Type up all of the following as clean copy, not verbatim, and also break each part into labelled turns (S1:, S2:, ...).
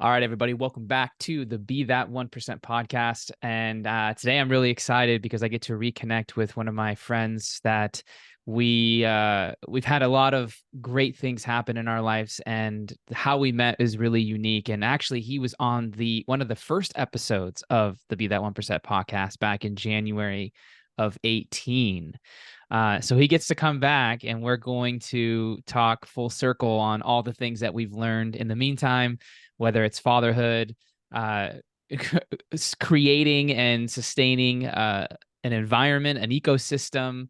S1: All right, everybody, welcome back to the Be That 1% podcast. And today I'm really excited because I get to reconnect with one of my friends that we've had a lot of great things happen in our lives, and how we met is really unique. And actually, he was on the one of the first episodes of the Be That 1% podcast back in January of 18. So he gets to come back, and we're going to talk full circle on all the things that we've learned in the meantime, whether it's fatherhood, uh, creating and sustaining an environment, an ecosystem,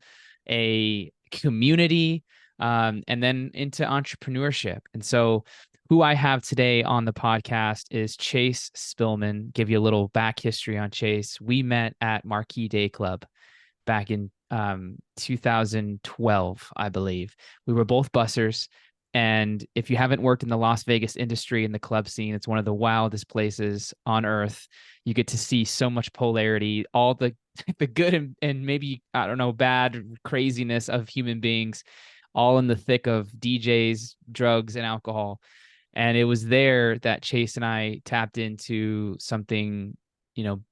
S1: a community, and then into entrepreneurship. And so who I have today on the podcast is Chase Spillman. Give you a little back history on Chase. We met at Marquee Day Club back in 2012, I believe. We were both bussers. And if you haven't worked in the Las Vegas industry in the club scene, it's one of the wildest places on earth. You get to see so much polarity, all the the good and maybe, I don't know, bad craziness of human beings, all in the thick of DJs, drugs, and alcohol. And it was there that Chase and I tapped into something,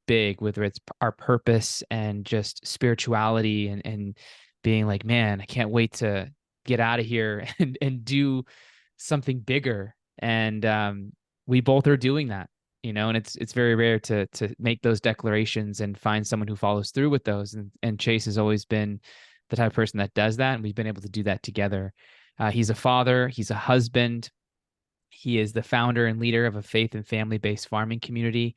S1: big, whether it's our purpose and just spirituality, and being like, man, I can't wait to get out of here and do something bigger. And we both are doing that, and it's very rare to make those declarations and find someone who follows through with those. And Chase has always been the type of person that does that, and we've been able to do that together. He's a father, he's a husband. He is the founder and leader of a faith and family-based farming community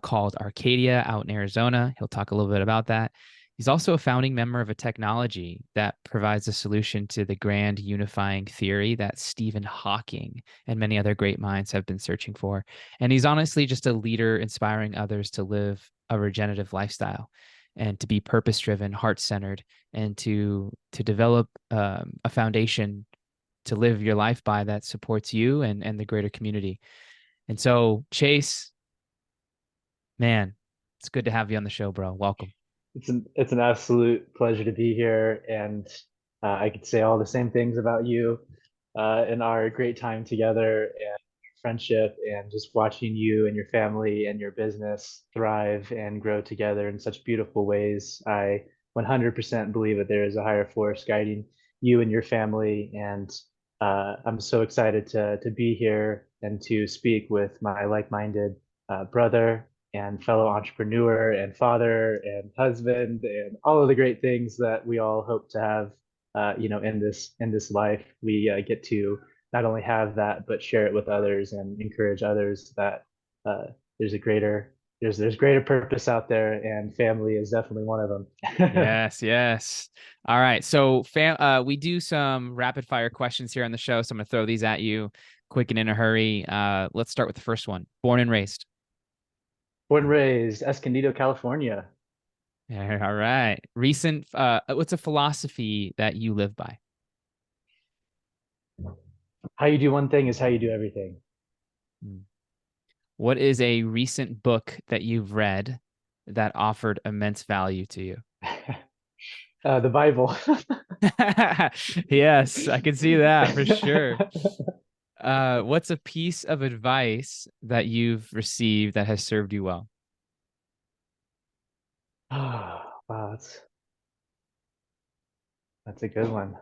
S1: called Arcadia out in Arizona. He'll talk a little bit about that. He's also a founding member of a technology that provides a solution to the grand unifying theory that Stephen Hawking and many other great minds have been searching for. And he's honestly just a leader inspiring others to live a regenerative lifestyle and to be purpose-driven, heart-centered, and to develop a foundation to live your life by that supports you and the greater community. And so, Chase, man, it's good to have you on the show, bro. Welcome.
S2: It's an absolute pleasure to be here, and I could say all the same things about you and our great time together and friendship, and just watching you and your family and your business thrive and grow together in such beautiful ways. I 100% believe that there is a higher force guiding you and your family, and I'm so excited to be here and to speak with my like-minded brother and fellow entrepreneur and father and husband and all of the great things that we all hope to have in this life. We get to not only have that but share it with others and encourage others that uh, there's a greater there's greater purpose out there, and family is definitely one of them.
S1: Yes, yes. All right. So, we do some rapid fire questions here on the show. So I'm going to throw these at you quick and in a hurry. Let's start with the first one. Born and raised.
S2: Born and raised Escondido, California.
S1: Yeah, all right. What's a philosophy that you live by?
S2: How you do one thing is how you do everything.
S1: Hmm. What is a recent book that you've read that offered immense value to you?
S2: The Bible.
S1: Yes, I can see that for sure. What's a piece of advice that you've received that has served you well?
S2: Oh, wow, that's a good one.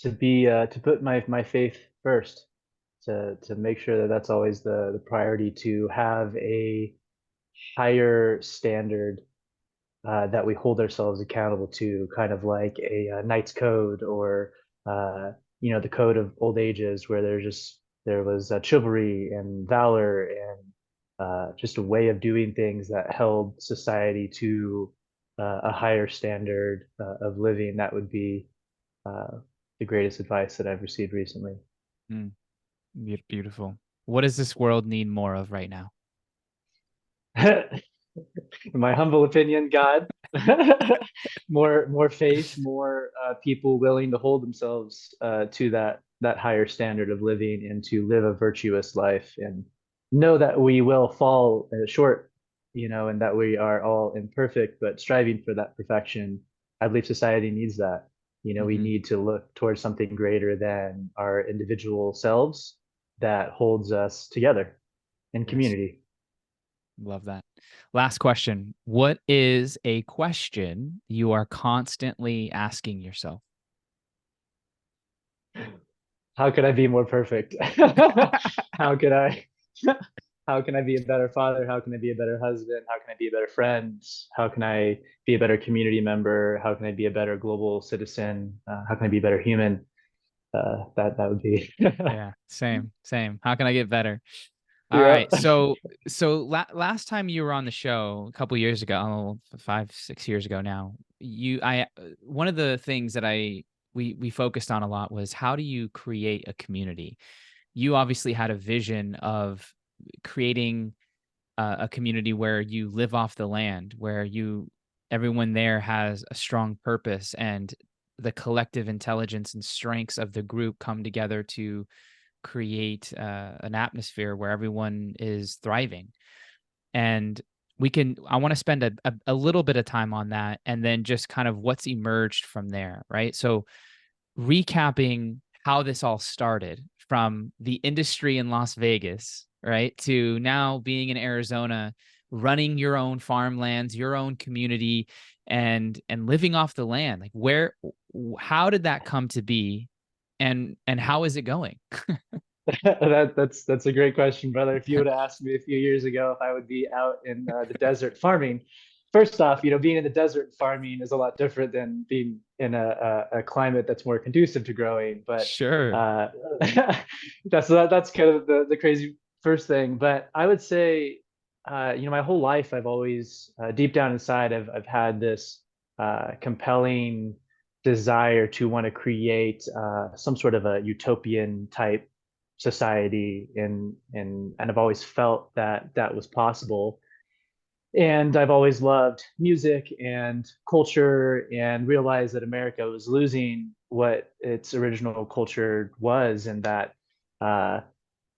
S2: To put my faith first, to make sure that that's always the priority, to have a higher standard that we hold ourselves accountable to, kind of like a knight's code, or uh, the code of old ages, where there was chivalry and valor and just a way of doing things that held society to a higher standard of living. That would be uh, the greatest advice that I've received recently.
S1: Mm, beautiful. What does this world need more of right now?
S2: In my humble opinion, God, more faith, more people willing to hold themselves to that higher standard of living, and to live a virtuous life, and know that we will fall short, and that we are all imperfect, but striving for that perfection. I believe society needs that. We
S1: Hmm.
S2: need to look towards something greater than our individual selves that holds us together in
S1: Yes.
S2: community.
S1: Love that. Last question. What is a question you are constantly asking yourself?
S2: How could I be more perfect? How could I how can I be a better father? How can I be a better husband? How can I be a better friend? How can I be a better community member? How can I be a better global citizen? How can I be a better human? That would be
S1: Yeah, same. How can I get better? All
S2: yeah.
S1: right. So last time you were on the show a couple years ago, oh, 5, 6 years ago now, one of the things that we focused on a lot was how do you create a community? You obviously had a vision of creating a community where you live off the land, where everyone there has a strong purpose and the collective intelligence and strengths of the group come together to create an atmosphere where everyone is thriving. And I want to spend a little bit of time on that and then just kind of what's emerged from there, right? So recapping how this all started from the industry in Las Vegas, right, to now being in Arizona, running your own farmlands, your own community, and living off the land. Like how did that come to be, and how is it going?
S2: That's a great question, brother. If you would have asked me a few years ago if I would be out in the desert farming, first off, being in the desert farming is a lot different than being in a climate that's more conducive to growing. But
S1: Sure.
S2: uh, that's kind of the crazy first thing. But I would say, my whole life I've always deep down inside I've had this compelling desire to want to create some sort of a utopian type society and I've always felt that that was possible. And I've always loved music and culture and realized that America was losing what its original culture was and uh,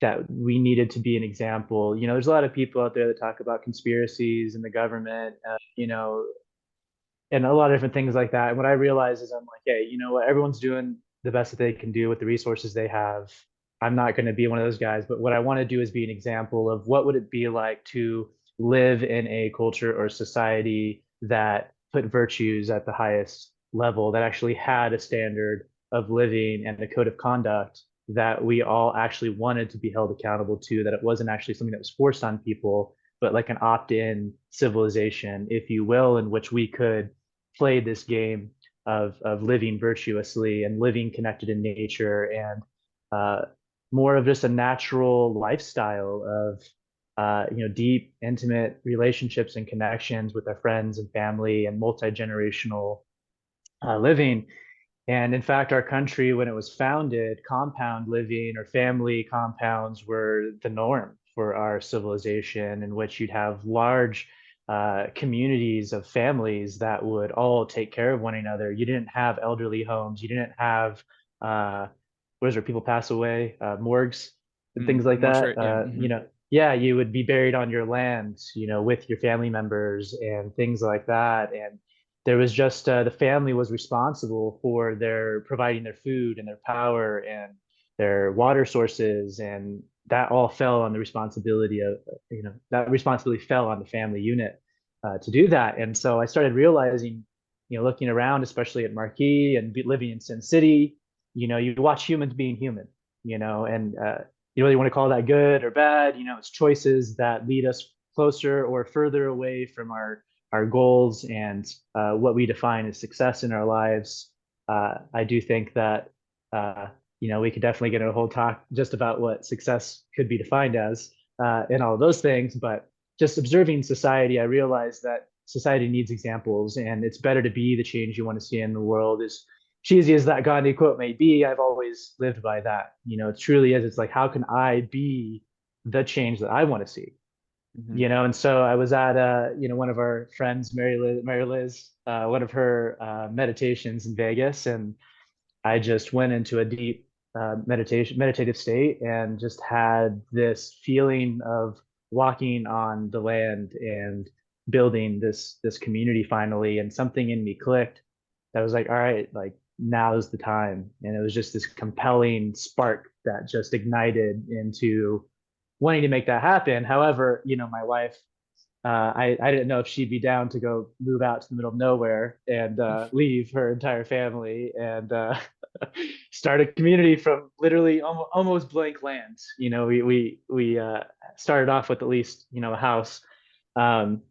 S2: that we needed to be an example. There's a lot of people out there that talk about conspiracies and the government, and a lot of different things like that. And what I realize is I'm like, hey, you know what? Everyone's doing the best that they can do with the resources they have. I'm not going to be one of those guys, but what I want to do is be an example of what would it be like to live in a culture or society that put virtues at the highest level, that actually had a standard of living and a code of conduct that we all actually wanted to be held accountable to, that it wasn't actually something that was forced on people, but like an opt-in civilization, if you will, in which we could play this game of living virtuously and living connected in nature and uh, more of just a natural lifestyle of deep, intimate relationships and connections with our friends and family and multi-generational living. And in fact, our country, when it was founded, compound living or family compounds were the norm for our civilization, in which you'd have large communities of families that would all take care of one another. You didn't have elderly homes. You didn't have, what is there, people pass away, morgues and things like
S1: More sure.
S2: that.
S1: Yeah. Hmm.
S2: Yeah, you would be buried on your land, with your family members and things like that. And there was just the family was responsible for their providing their food and their power and their water sources, and that all fell on the responsibility of that responsibility fell on the family unit to do that. And so I started realizing, looking around, especially at Marquee and living in Sin City, you watch humans being human, and you really want to call that good or bad. It's choices that lead us closer or further away from our goals and what we define as success in our lives. I do think that we could definitely get a whole talk just about what success could be defined as and all of those things. But just observing society, I realized that society needs examples, and it's better to be the change you want to see in the world. As cheesy as that Gandhi quote may be, I've always lived by that. It truly is. It's like, how can I be the change that I want to see?
S1: Hmm.
S2: And so I was at one of our friends, Mary Liz, one of her meditations in Vegas, and I just went into a deep meditative state and just had this feeling of walking on the land and building this community finally. And something in me clicked. That was like, all right, like now's the time. And it was just this compelling spark that just ignited into wanting to make that happen. However, my wife, I didn't know if she'd be down to go move out to the middle of nowhere and leave her entire family and start a community from literally almost blank land. We started off with at least a house um,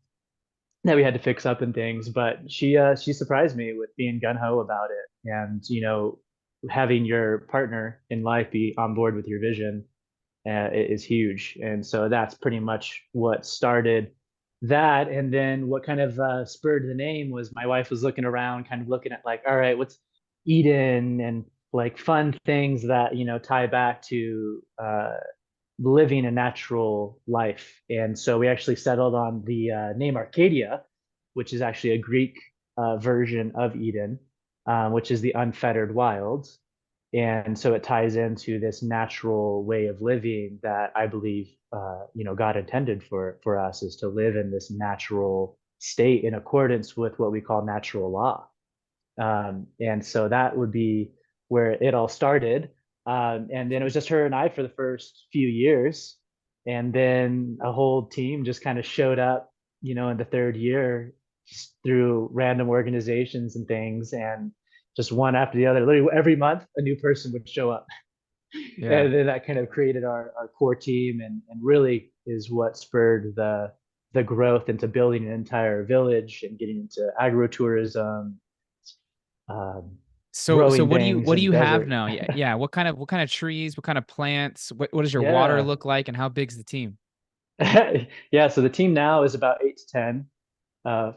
S2: that we had to fix up and things, but she surprised me with being gun ho about it, and having your partner in life be on board with your vision is huge. And so that's pretty much what started that. And then what kind of spurred the name was my wife was looking around, kind of looking at like, all right, what's Eden and like fun things that, tie back to living a natural life. And so we actually settled on the name Arcadia, which is actually a Greek version of Eden, which is the unfettered wild. And so it ties into this natural way of living that I believe, God intended for us, is to live in this natural state in accordance with what we call natural law. And so that would be where it all started. And then it was just her and I for the first few years. And then a whole team just kind of showed up, in the third year through random organizations and things. And just one after the other, literally every month, a new person would show up.
S1: Yeah.
S2: And then that kind of created our core team, and really is what spurred the growth into building an entire village and getting into agritourism, um,
S1: So
S2: growing
S1: what do you
S2: things
S1: what do
S2: in
S1: you have
S2: desert.
S1: now? Yeah, yeah. What kind of trees, what kind of plants, what does your water
S2: Yeah.
S1: look like, and how big's the team?
S2: Yeah. So the team now is about 8 to 10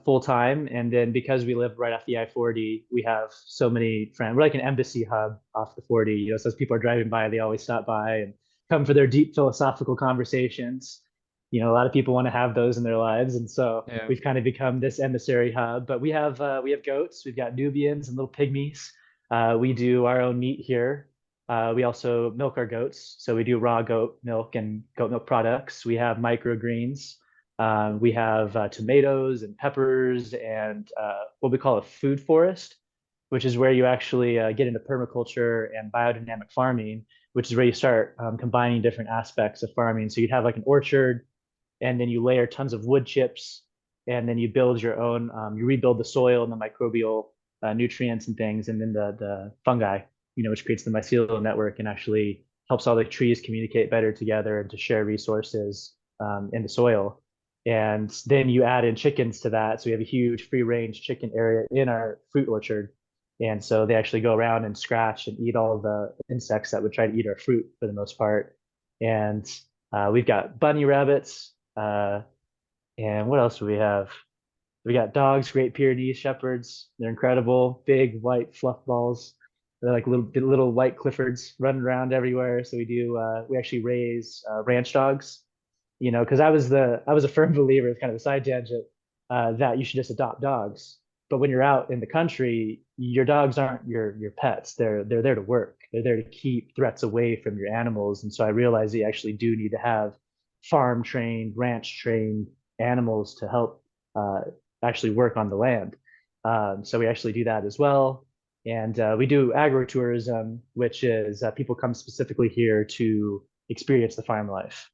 S2: full time. And then because we live right off the I-40, we have so many friends. We're like an embassy hub off the 40. So as people are driving by, they always stop by and come for their deep philosophical conversations. A lot of people want to have those in their lives, and so
S1: Yeah.
S2: we've kind of become this emissary hub. But we have goats, we've got Nubians and little pygmies. We do our own meat here. We also milk our goats, so we do raw goat milk and goat milk products. We have microgreens. We have tomatoes and peppers and what we call a food forest, which is where you actually get into permaculture and biodynamic farming, which is where you start combining different aspects of farming. So you'd have like an orchard, and then you layer tons of wood chips, and then you build your own. You rebuild the soil and the microbial nutrients and things, and then the fungi, which creates the mycelial network and actually helps all the trees communicate better together and to share resources in the soil. And then you add in chickens to that. So we have a huge free range chicken area in our fruit orchard. And so they actually go around and scratch and eat all the insects that would try to eat our fruit for the most part. And we've got bunny rabbits. And what else do we have? We got dogs, Great Pyrenees Shepherds. They're incredible, big white fluff balls. They're like little white Cliffords running around everywhere. So we actually raise ranch dogs, because I was a firm believer, it's kind of a side tangent, that you should just adopt dogs. But when you're out in the country, your dogs aren't your pets. They're there to work. They're there to keep threats away from your animals. And so I realized that you actually do need to have farm trained, ranch trained animals to help actually work on the land. So we actually do that as well. And we do agritourism, which is people come specifically here to experience the farm life.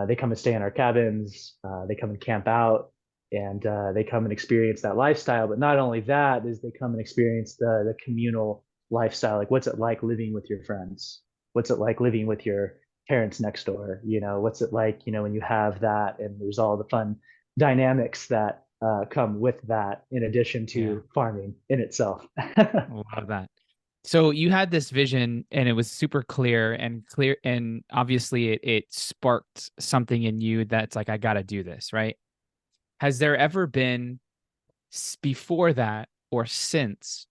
S2: They come and stay in our cabins. They come and camp out, and they come and experience that lifestyle. But not only that, is they come and experience the communal lifestyle. Like, what's it like living with your friends? What's it like living with your parents next door? What's it like, when you have that, and there's all the fun dynamics that come with that, in addition
S1: Yeah.
S2: to farming in itself.
S1: I love that. So you had this vision and it was super clear and obviously it sparked something in you that's like, I gotta do this, right? Has there ever been before that or since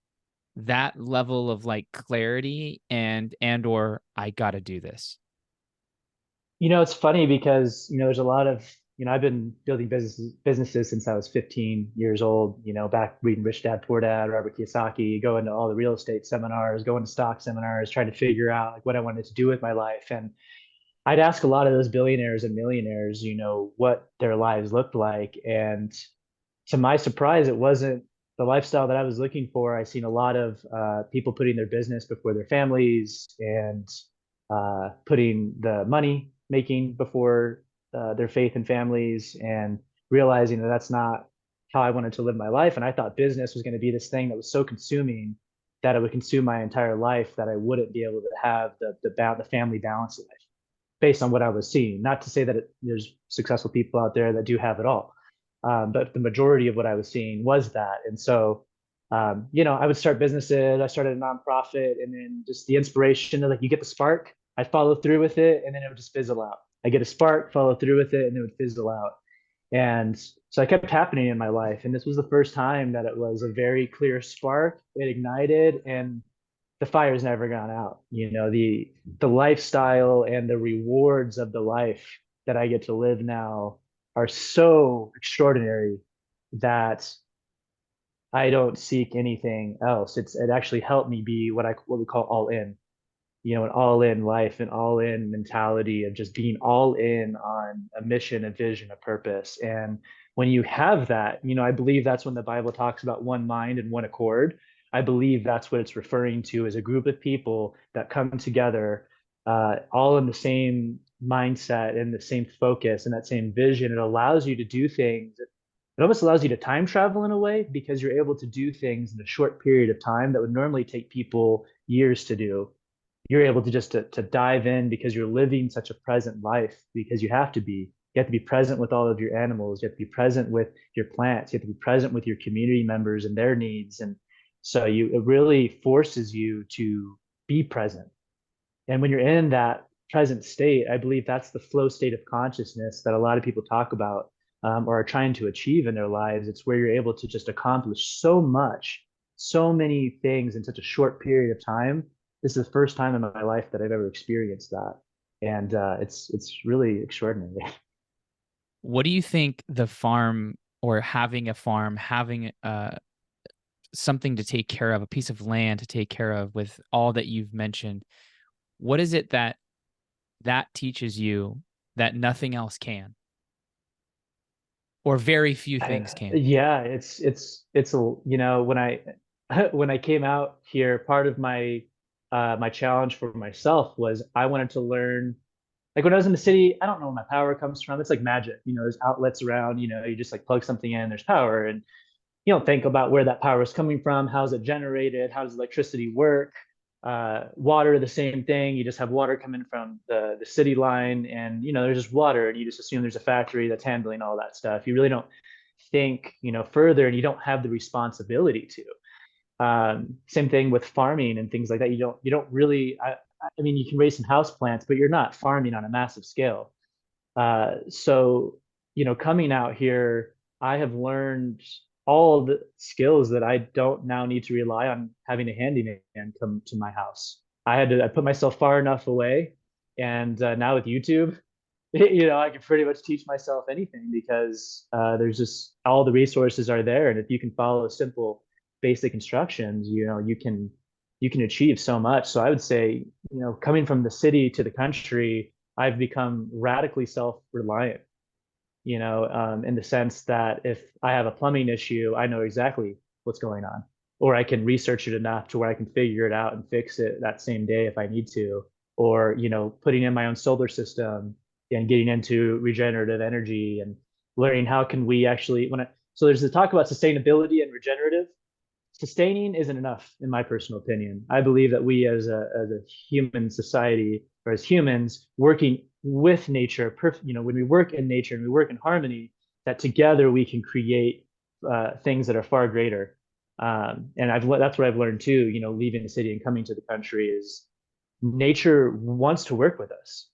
S1: that level of like clarity and or I gotta do this?
S2: It's funny because, there's a lot of, I've been building businesses since I was 15 years old, back reading Rich Dad Poor Dad, Robert Kiyosaki, going to all the real estate seminars, going to stock seminars, trying to figure out like what I wanted to do with my life. And I'd ask a lot of those billionaires and millionaires, what their lives looked like. And to my surprise, it wasn't the lifestyle that I was looking for. I seen a lot of people putting their business before their families and putting the money making before their faith and families, and realizing that that's not how I wanted to live my life. And I thought business was going to be this thing that was so consuming that it would consume my entire life, that I wouldn't be able to have the family balance life based on what I was seeing. Not to say that there's successful people out there that do have it all, but the majority of what I was seeing was that. And so, I would start businesses. I started a nonprofit, and then just the inspiration of, like, you get the spark, I follow through with it, and then it would just fizzle out. I get a spark, follow through with it, and it would fizzle out. And so I kept happening in my life. And this was the first time that it was a very clear spark. It ignited, and the fire's never gone out. The lifestyle and the rewards of the life that I get to live now are so extraordinary that I don't seek anything else. It actually helped me be what we call all in, an all in life, an all in mentality of just being all in on a mission, a vision, a purpose. And when you have that, I believe that's when the Bible talks about one mind and one accord. I believe that's what it's referring to, as a group of people that come together, all in the same mindset and the same focus and that same vision. It allows you to do things. It almost allows you to time travel in a way, because you're able to do things in a short period of time that would normally take people years to do. You're able to just to dive in, because you're living such a present life, because you have to be present with all of your animals, you have to be present with your plants, you have to be present with your community members and their needs. And so it really forces you to be present. And when you're in that present state, I believe that's the flow state of consciousness that a lot of people talk about, or are trying to achieve in their lives. It's where you're able to just accomplish so much, so many things in such a short period of time. This is the first time in my life that I've ever experienced that, and it's really extraordinary.
S1: What do you think the farm, or having a farm, having something to take care of, a piece of land to take care of, with all that you've mentioned, what is it that teaches you that nothing else can, or very few things can?
S2: Yeah, it's a when I when I came out here, part of my challenge for myself was I wanted to learn. Like, when I was in the city, I don't know where my power comes from. It's like magic. There's outlets around. You just like plug something in, there's power, and you don't think about where that power is coming from. How's it generated? How does electricity work? Water, the same thing. You just have water coming from the city line, and there's just water, and you just assume there's a factory that's handling all that stuff. You really don't think further, and you don't have the responsibility to. Same thing with farming and things like that. You don't really. I mean, you can raise some house plants, but you're not farming on a massive scale. So, coming out here, I have learned all the skills that I don't now need to rely on having a handyman come to my house. I put myself far enough away, and now with YouTube, I can pretty much teach myself anything, because there's just all the resources are there, and if you can follow simple, basic instructions, you can achieve so much. So I would say, coming from the city to the country, I've become radically self-reliant, in the sense that if I have a plumbing issue, I know exactly what's going on, or I can research it enough to where I can figure it out and fix it that same day if I need to, or, putting in my own solar system and getting into regenerative energy and learning how can we actually, so there's the talk about sustainability and regenerative. Sustaining isn't enough, in my personal opinion. I believe that we as a human society, or as humans working with nature, when we work in nature and we work in harmony, that together we can create things that are far greater. And that's what I've learned too. Leaving the city and coming to the country, is nature wants to work with us.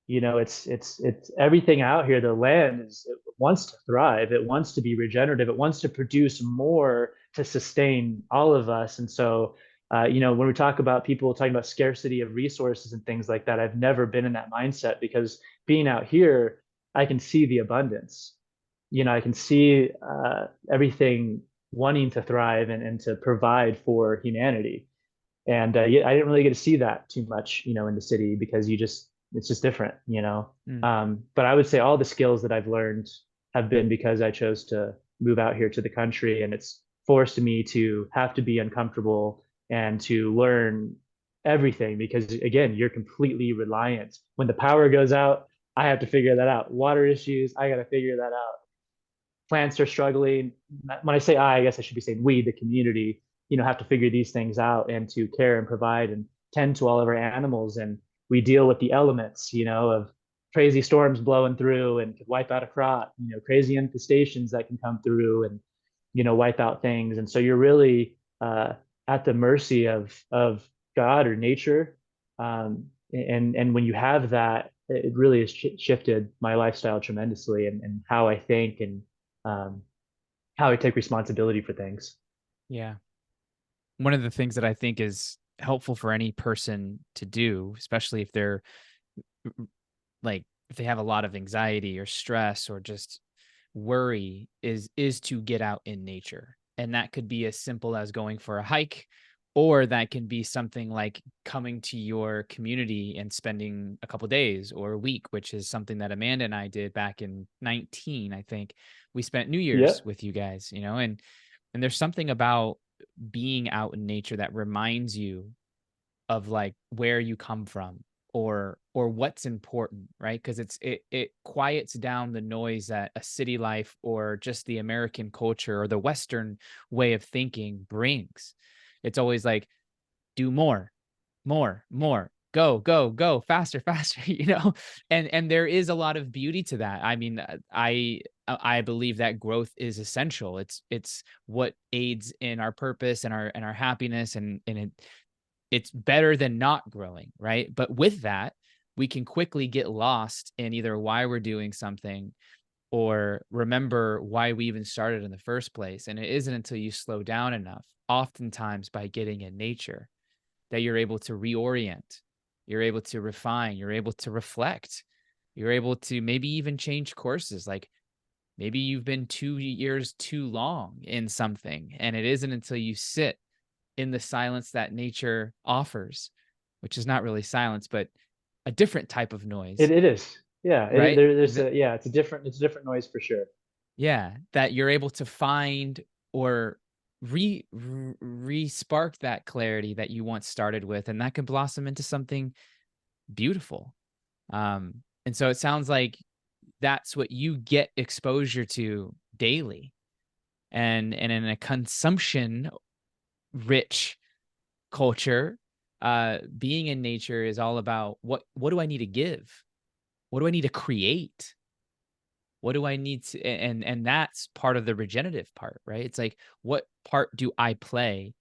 S2: It's everything out here. The land it wants to thrive. It wants to be regenerative. It wants to produce more to sustain all of us. And so, when we talk about people talking about scarcity of resources and things like that, I've never been in that mindset, because being out here, I can see the abundance. I can see everything wanting to thrive and to provide for humanity. And yeah, I didn't really get to see that too much, in the city, because it's just different.
S1: Mm.
S2: But I would say all the skills that I've learned have been because I chose to move out here to the country, and it's forced me to have to be uncomfortable and to learn everything because again, you're completely reliant. When the power goes out, I have to figure that out. Water issues, I got to figure that out. Plants are struggling. When I say I guess I should be saying we, the community, have to figure these things out and to care and provide and tend to all of our animals. And we deal with the elements, of crazy storms blowing through and could wipe out a crop, crazy infestations that can come through and, wipe out things. And so you're really at the mercy of God or nature. And when you have that, it really has shifted my lifestyle tremendously and how I think and um, how I take responsibility for things.
S1: Yeah. One of the things that I think is helpful for any person to do, especially if they're like if they have a lot of anxiety or stress or just worry is to get out in nature. And that could be as simple as going for a hike, or that can be something like coming to your community and spending a couple days or a week, which is something that Amanda and I did back in 19, I think. We spent New Year's
S2: Yep.
S1: with you guys, and there's something about being out in nature that reminds you of like where you come from or what's important, right? Because it quiets down the noise that a city life or just the American culture or the Western way of thinking brings. It's always like do more, more, go, faster, faster, and there is a lot of beauty to that. I mean, I believe that growth is essential. It's what aids in our purpose and our happiness, and it's better than not growing, right? But with that, we can quickly get lost in either why we're doing something or remember why we even started in the first place. And it isn't until you slow down enough, oftentimes by getting in nature, that you're able to reorient, you're able to refine, you're able to reflect, you're able to maybe even change courses. Like maybe you've been 2 years too long in something, and it isn't until you sit in the silence that nature offers, which is not really silence, but a different type of noise,
S2: It is. Yeah.
S1: right?
S2: It's a different noise for sure.
S1: Yeah, that you're able to find or re-spark that clarity that you once started with, and that can blossom into something beautiful. And so it sounds like that's what you get exposure to daily, and in a consumption rich culture, being in nature is all about what do I need to give? What do I need to create? What do I need to and that's part of the regenerative part, right? It's like what part do I play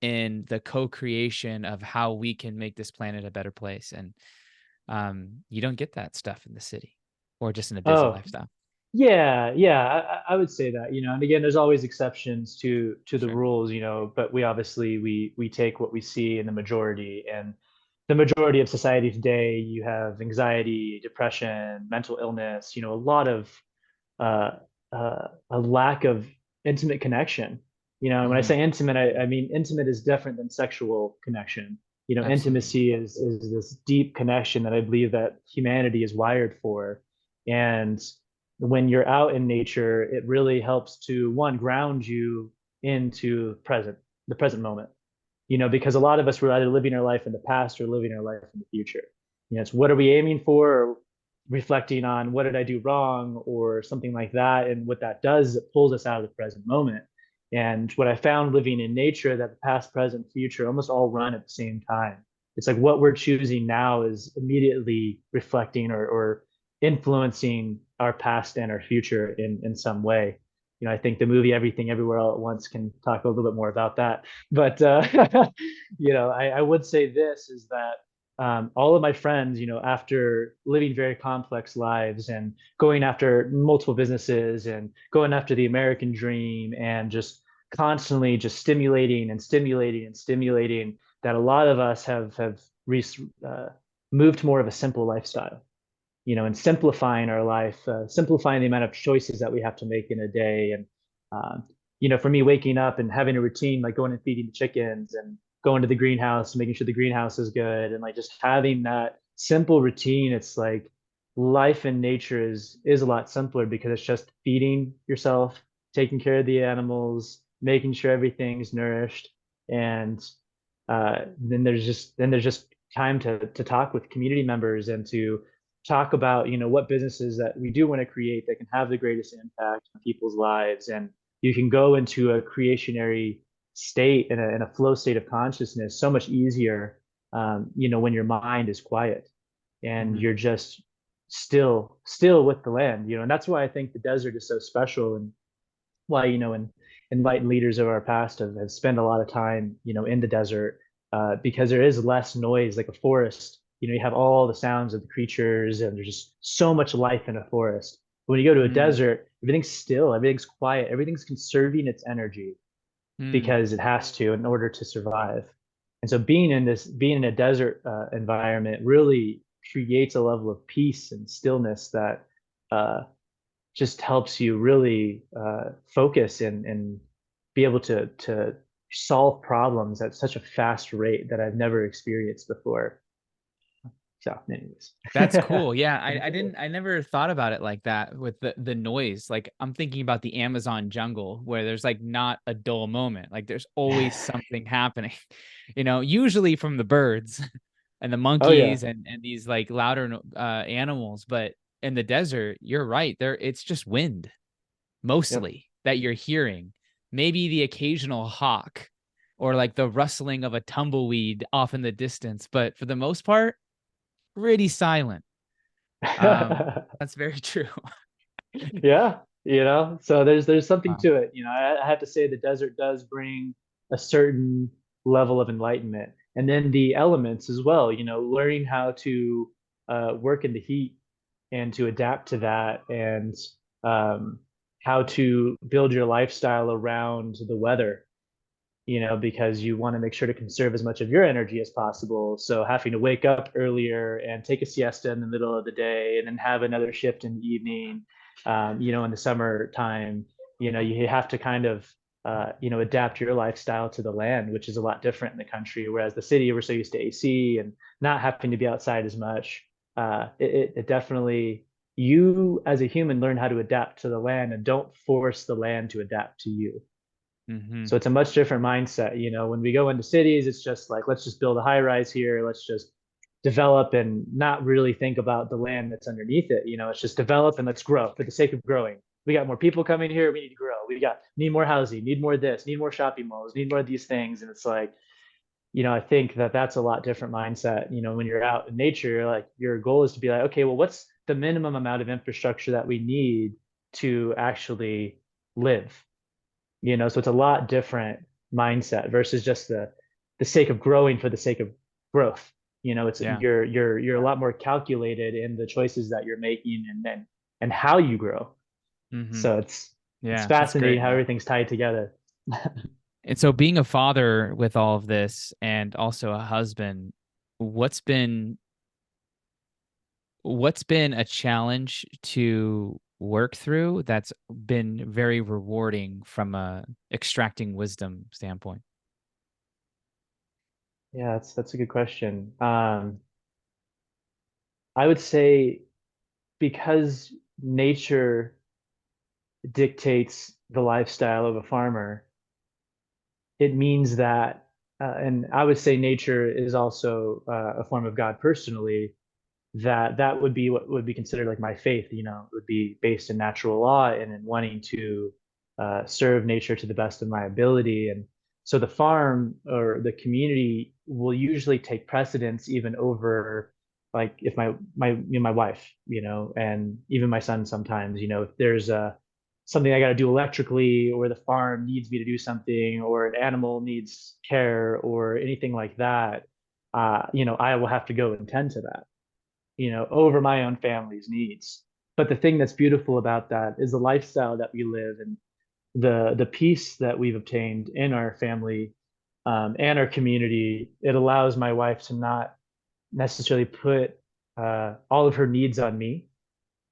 S1: in the co-creation of how we can make this planet a better place? And you don't get that stuff in the city or just in a busy
S2: Oh,
S1: lifestyle.
S2: yeah, yeah, I would say that, and again, there's always exceptions to the
S1: Sure.
S2: rules, but we obviously we take what we see in the majority, and the majority of society today, you have anxiety, depression, mental illness, a lot of uh, a lack of intimate connection. And when I
S1: Hmm.
S2: say intimate, I mean intimate is different than sexual connection.
S1: Absolutely.
S2: Intimacy is this deep connection that I believe that humanity is wired for. And when you're out in nature, it really helps to one ground you into the present moment. Because a lot of us were either living our life in the past or living our life in the future. It's what are we aiming for, or reflecting on what did I do wrong, or something like that. And what that does is it pulls us out of the present moment. And what I found living in nature, that the past, present, future almost all run at the same time. It's like what we're choosing now is immediately reflecting or influencing our past and our future in some way. I think the movie Everything Everywhere All at Once can talk a little bit more about that. But I would say this is that all of my friends, after living very complex lives and going after multiple businesses and going after the American dream and just constantly just stimulating and stimulating and stimulating, that a lot of us have uh, moved to more of a simple lifestyle, and simplifying our life, simplifying the amount of choices that we have to make in a day. And, for me, waking up and having a routine, like going and feeding the chickens and going to the greenhouse, making sure the greenhouse is good, and like just having that simple routine, it's like life in nature is a lot simpler because it's just feeding yourself, taking care of the animals, making sure everything's nourished, and then there's just time to talk with community members and to talk about what businesses that we do want to create that can have the greatest impact on people's lives. And you can go into a creationary state, in a flow state of consciousness, so much easier, when your mind is quiet and
S1: Hmm.
S2: you're just still with the land. And that's why I think the desert is so special, and why enlightened leaders of our past have spent a lot of time in the desert, because there is less noise. Like a forest, you have all the sounds of the creatures, and there's just so much life in a forest. When you go to a
S1: Mm.
S2: desert, everything's still, everything's quiet, everything's conserving its energy
S1: Mm.
S2: because it has to in order to survive. And so being in a desert environment really creates a level of peace and stillness that uh, just helps you really focus and be able to solve problems at such a fast rate that I've never experienced before. So, anyways.
S1: That's cool. Yeah, I never thought about it like that with the noise. Like I'm thinking about the Amazon jungle where there's like not a dull moment. Like there's always something happening, usually from the birds and the
S2: Oh yeah.
S1: monkeys and these like louder animals. But in the desert, you're right. It's just wind
S2: Yep.
S1: mostly that you're hearing. Maybe the occasional hawk or like the rustling of a tumbleweed off in the distance, but for the most part, pretty silent. That's very true.
S2: Yeah, so there's something to it. I have to say the desert does bring a certain level of enlightenment. And then the elements as well, learning how to work in the heat and to adapt to that, and um, how to build your lifestyle around the weather, because you want to make sure to conserve as much of your energy as possible. So having to wake up earlier and take a siesta in the middle of the day and then have another shift in the evening, in the summertime, you have to kind of, adapt your lifestyle to the land, which is a lot different in the country. Whereas the city, we're so used to AC and not having to be outside as much. It definitely, you as a human learn how to adapt to the land and don't force the land to adapt to you.
S1: Hmm.
S2: So it's a much different mindset. When we go into cities, it's just like, let's just build a high rise here. Let's just develop and not really think about the land that's underneath it. It's just develop and let's grow for the sake of growing. We got more people coming here. We need to grow. Need more housing, need more this, need more shopping malls, need more of these things. And it's like, I think that that's a lot different mindset. When you're out in nature, like your goal is to be like, okay, well, what's the minimum amount of infrastructure that we need to actually live? So it's a lot different mindset versus just the sake of growing for the sake of growth. It's
S1: Yeah.
S2: you're a lot more calculated in the choices that you're making, and how you grow.
S1: Hmm.
S2: So it's
S1: Yeah, that's
S2: fascinating
S1: great,
S2: how
S1: man.
S2: everything's tied together.
S1: And so being a father with all of this and also a husband, what's been what's been a challenge to work through that's been very rewarding from a extracting wisdom standpoint?
S2: Yeah, that's a good question. I would say because nature dictates the lifestyle of a farmer, it means that, and I would say nature is also a form of God personally, that would be what would be considered like my faith. It would be based in natural law and in wanting to serve nature to the best of my ability. And so the farm or the community will usually take precedence even over, like, if my wife, and even my son sometimes, if there's something I got to do electrically, or the farm needs me to do something, or an animal needs care, or anything like that, I will have to go and tend to that, over my own family's needs. But the thing that's beautiful about that is the lifestyle that we live, and the peace that we've obtained in our family, and our community. It allows my wife to not necessarily put all of her needs on me,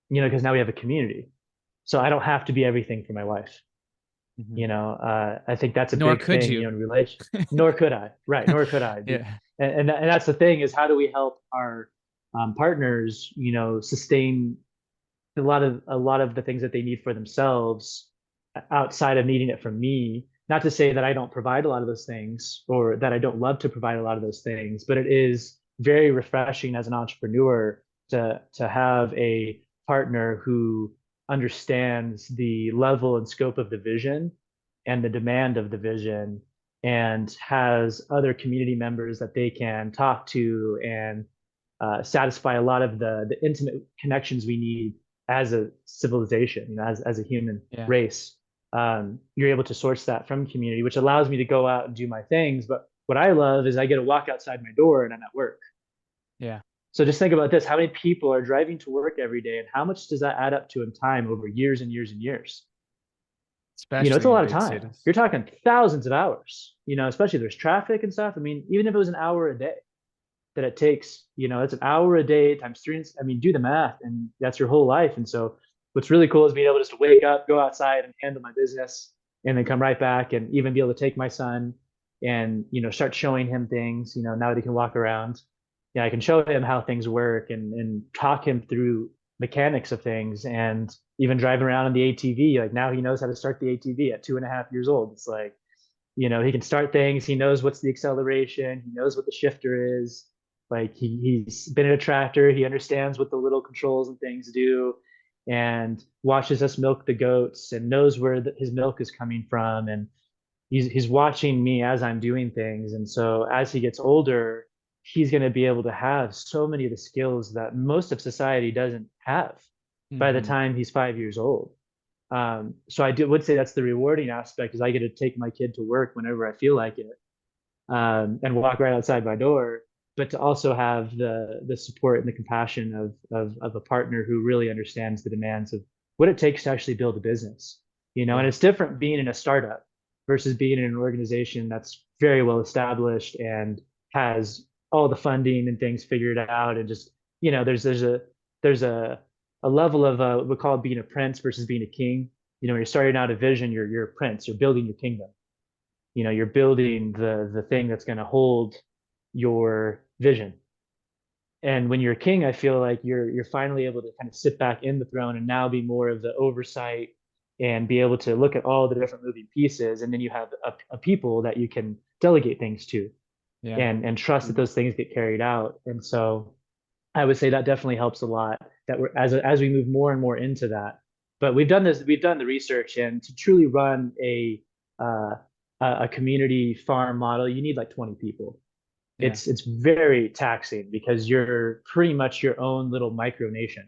S2: because now we have a community. So I don't have to be everything for my wife.
S1: Hmm.
S2: I think that's a
S1: Nor
S2: big
S1: could
S2: thing,
S1: you.
S2: in relation. Nor could I, right? Nor could I.
S1: Yeah.
S2: And that's the thing, is how do we help our partners, sustain a lot of the things that they need for themselves outside of needing it from me, not to say that I don't provide a lot of those things or that I don't love to provide a lot of those things, but it is very refreshing as an entrepreneur to have a partner who understands the level and scope of the vision and the demand of the vision and has other community members that they can talk to and satisfy a lot of the intimate connections we need as a civilization, as a human
S1: Yeah.
S2: race. You're able to source that from community, which allows me to go out and do my things. But what I love is I get to walk outside my door and I'm at work.
S1: Yeah.
S2: So just think about this: how many people are driving to work every day, and how much does that add up to in time over years and years and years? It's a
S1: Especially in
S2: lot of
S1: big
S2: time.
S1: cities.
S2: You're talking thousands of hours. Especially if there's traffic and stuff. I mean, even if it was an hour a day that it takes, it's an hour a day times three. I mean, do the math, and that's your whole life. And so, what's really cool is being able just to wake up, go outside, and handle my business, and then come right back, and even be able to take my son and start showing him things. Now that he can walk around, yeah, I can show him how things work and talk him through mechanics of things, and even driving around on the ATV. Like now, he knows how to start the ATV at 2.5 years old. It's like he can start things. He knows what's the acceleration. He knows what the shifter is. Like he's been in a tractor. He understands what the little controls and things do, and watches us milk the goats and knows where his milk is coming from. And he's watching me as I'm doing things. And so as he gets older, he's going to be able to have so many of the skills that most of society doesn't have by the
S1: Hmm.
S2: time he's 5 years old. So would say that's the rewarding aspect is I get to take my kid to work whenever I feel like it, and walk right outside my door, but to also have the support and the compassion of a partner who really understands the demands of what it takes to actually build a business. And
S1: Yeah.
S2: it's different being in a startup versus being in an organization that's very well established and has all the funding and things figured out, and just there's a level of we call it being a prince versus being a king. When you're starting out a vision, you're a prince, you're building your kingdom. You're building the thing that's going to hold your vision. And when you're a king, I feel like you're finally able to kind of sit back in the throne and now be more of the oversight and be able to look at all the different moving pieces. And then you have a people that you can delegate things to
S1: Yeah.
S2: and trust that those things get carried out. And so I would say that definitely helps a lot that we're as we move more and more into that. But we've done the research, and to truly run uh, a community farm model, you need like 20 people.
S1: Yeah.
S2: It's very taxing because you're pretty much your own little micronation.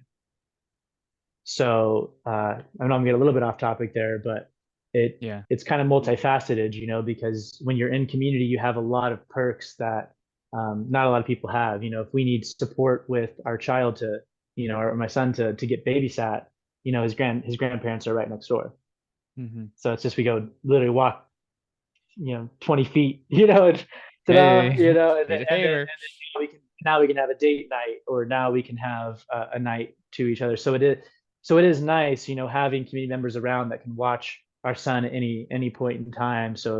S2: So I know I'm getting a little bit off topic there, but it
S1: Yeah.
S2: it's kind of multifaceted, because when you're in community, you have a lot of perks that not a lot of people have. If we need support with our child or my son to get babysat, his grandparents are right next door.
S1: Hmm.
S2: So it's just we go literally walk 20 feet, and ta-da,
S1: Hey,
S2: and then
S1: did a
S2: and then
S1: favor.
S2: and then we can have a date night, or now we can have a night to each other. So it is nice, having community members around that can watch our son at any point in time. So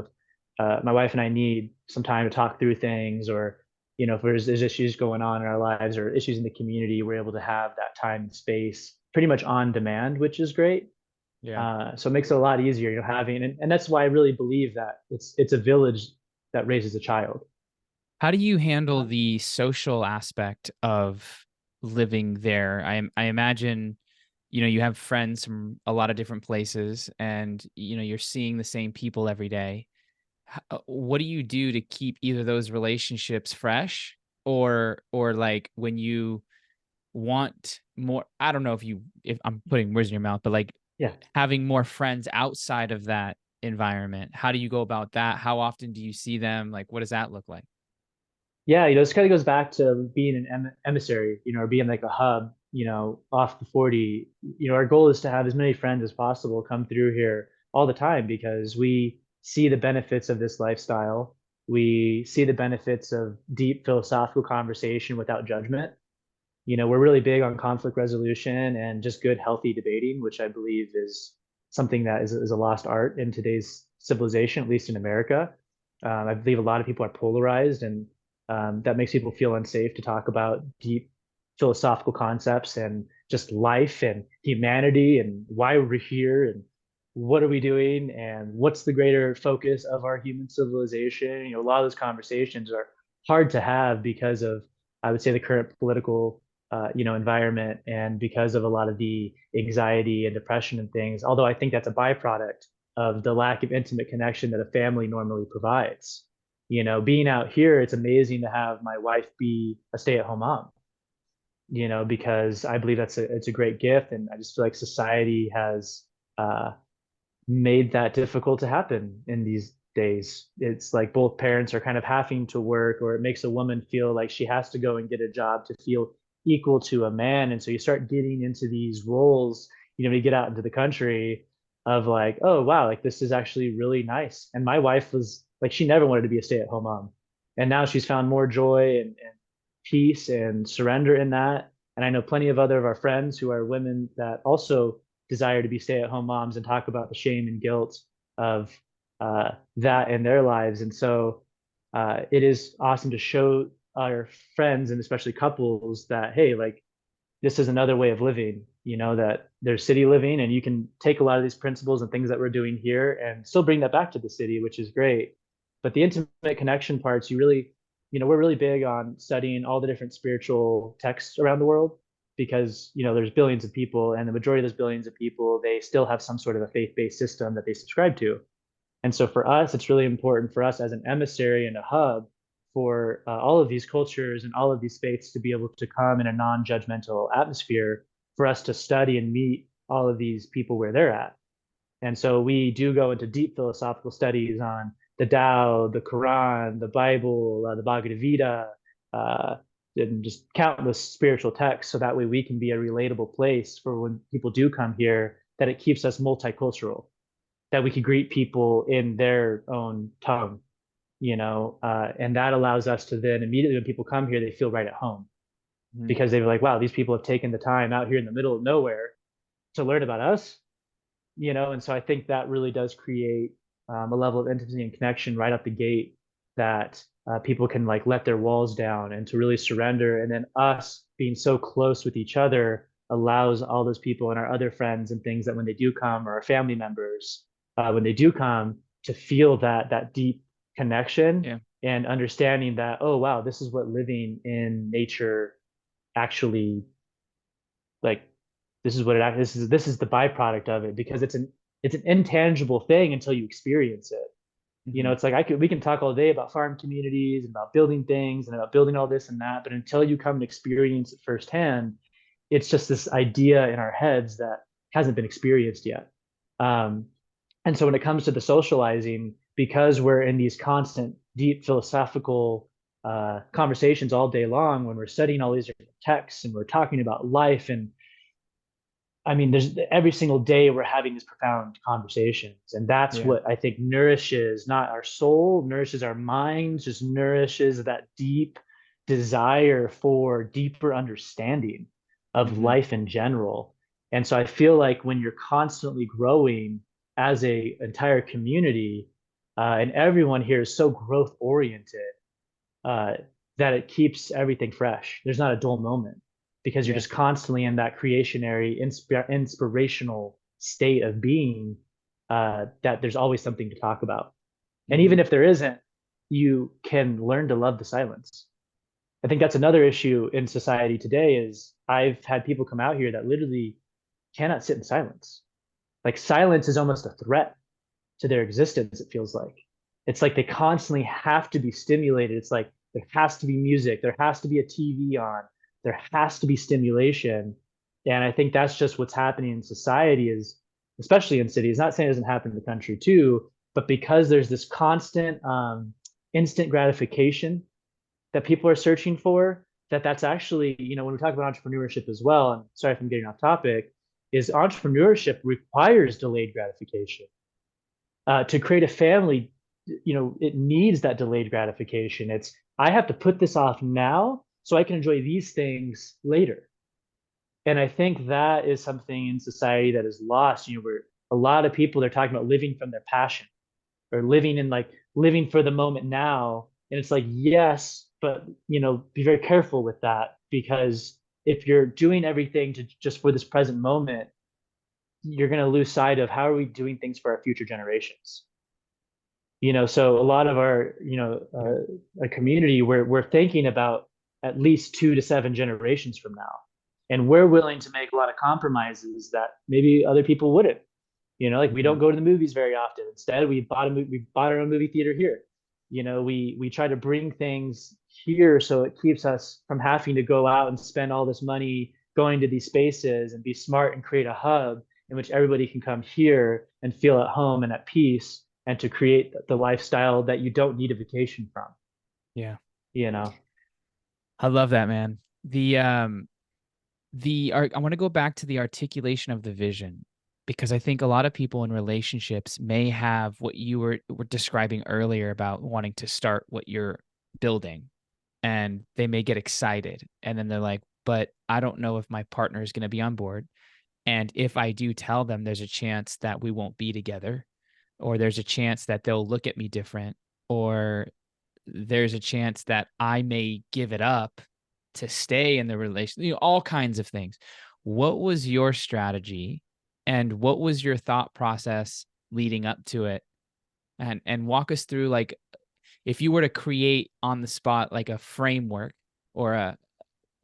S2: if my wife and I need some time to talk through things, or if there's issues going on in our lives or issues in the community, we're able to have that time and space pretty much on demand, which is great.
S1: Yeah.
S2: So it makes it a lot easier, having, and that's why I really believe that it's a village that raises a child.
S1: How do you handle the social aspect of living there? I imagine, you have friends from a lot of different places and you're seeing the same people every day. What do you do to keep either those relationships fresh or like when you want more, I don't know if I'm putting words in your mouth, but like
S2: Yeah.
S1: having more friends outside of that environment. How do you go about that? How often do you see them? Like what does that look like?
S2: Yeah, this kind of goes back to being an emissary, or being like a hub, off the 40. Our goal is to have as many friends as possible come through here all the time because we see the benefits of this lifestyle. We see the benefits of deep philosophical conversation without judgment. We're really big on conflict resolution and just good, healthy debating, which I believe is something that is a lost art in today's civilization, at least in America. I believe a lot of people are polarized, and that makes people feel unsafe to talk about deep philosophical concepts and just life and humanity and why we're here and what are we doing and what's the greater focus of our human civilization. A lot of those conversations are hard to have because of, I would say, the current political environment, and because of a lot of the anxiety and depression and things. Although I think that's a byproduct of the lack of intimate connection that a family normally provides. Being out here, it's amazing to have my wife be a stay-at-home mom, because I believe it's a great gift. And I just feel like society has uh, made that difficult to happen in these days. It's like both parents are kind of having to work, or it makes a woman feel like she has to go and get a job to feel equal to a man. And so you start getting into these roles, you get out into the country of like, oh, wow, like this is actually really nice. And my wife was like, she never wanted to be a stay-at-home mom. And now she's found more joy and peace and surrender in that. And I know plenty of other of our friends who are women that also desire to be stay-at-home moms and talk about the shame and guilt of that in their lives. And so it is awesome to show our friends, and especially couples, that hey, like this is another way of living. That there's city living, and you can take a lot of these principles and things that we're doing here and still bring that back to the city, which is great. But the intimate connection parts, we're really big on studying all the different spiritual texts around the world, because there's billions of people, and the majority of those billions of people, they still have some sort of a faith-based system that they subscribe to. And so for us, it's really important for us as an emissary and a hub for all of these cultures and all of these faiths to be able to come in a non-judgmental atmosphere for us to study and meet all of these people where they're at. And so we do go into deep philosophical studies on the Tao, the Quran, the Bible, the Bhagavad Gita, uh, and just countless spiritual texts. So that way we can be a relatable place for when people do come here, that it keeps us multicultural, that we can greet people in their own tongue, and that allows us to then immediately, when people come here, they feel right at home,
S1: Mhm.
S2: because they're like, wow, these people have taken the time out here in the middle of nowhere to learn about us. And so I think that really does create a level of intimacy and connection right up the gate, that people can like let their walls down and to really surrender. And then us being so close with each other allows all those people and our other friends and things, that when they do come, or our family members, when they do come, to feel that deep connection
S1: Yeah.
S2: and understanding that, oh wow, this is what living in nature actually, like, this is what it this is the byproduct of it, because it's an intangible thing until you experience it.
S1: Mhm.
S2: It's like we can talk all day about farm communities and about building things and about building all this and that, but until you come and experience it firsthand, it's just this idea in our heads that hasn't been experienced yet. um, and so when it comes to the socializing, because we're in these constant deep philosophical conversations all day long, when we're studying all these different texts and we're talking about life, and I mean, there's every single day we're having these profound conversations, and that's
S1: Yeah.
S2: what I think nourishes not our soul, nourishes our minds, just nourishes that deep desire for deeper understanding of
S1: Mhm.
S2: life in general. And so I feel like when you're constantly growing as a entire community, and everyone here is so growth oriented, uh, that it keeps everything fresh. There's not a dull moment, because you're
S1: Yeah.
S2: just constantly in that creationary, inspirational state of being, that there's always something to talk about. And
S1: Mhm.
S2: even if there isn't, you can learn to love the silence. I think that's another issue in society today, is I've had people come out here that literally cannot sit in silence. Like silence is almost a threat to their existence, it feels like. It's like they constantly have to be stimulated. It's like there has to be music, there has to be a TV on, there has to be stimulation. And I think that's just what's happening in society, is especially in cities. Not saying it doesn't happen in the country too, but because there's this constant instant gratification that people are searching for, that's actually, when we talk about entrepreneurship as well, and sorry if I'm getting off topic, is entrepreneurship requires delayed gratification. To create a family, it needs that delayed gratification. It's, I have to put this off now so I can enjoy these things later. And I think that is something in society that is lost, where a lot of people, they're talking about living from their passion, or living in like living for the moment now. And it's like, yes, but be very careful with that, because if you're doing everything to just for this present moment, you're going to lose sight of how are we doing things for our future generations. So a lot of our,
S1: Yeah.
S2: a community, we're thinking about at least 2 to 7 generations from now, and we're willing to make a lot of compromises that maybe other people wouldn't. Like we
S1: Yeah.
S2: don't go to the movies very often. Instead, we bought our own movie theater here. We try to bring things here so it keeps us from having to go out and spend all this money going to these spaces, and be smart and create a hub in which everybody can come here and feel at home and at peace, and to create the lifestyle that you don't need a vacation from,
S1: Yeah.
S2: you know?
S1: I love that, man. I want to go back to the articulation of the vision, because I think a lot of people in relationships may have what you were describing earlier about wanting to start what you're building, and they may get excited, and then they're like, but I don't know if my partner is going to be on board. And if I do tell them, there's a chance that we won't be together, or there's a chance that they'll look at me different, or there's a chance that I may give it up to stay in the relation, all kinds of things. What was your strategy, and what was your thought process leading up to it? And walk us through, like, if you were to create on the spot like a framework, or a,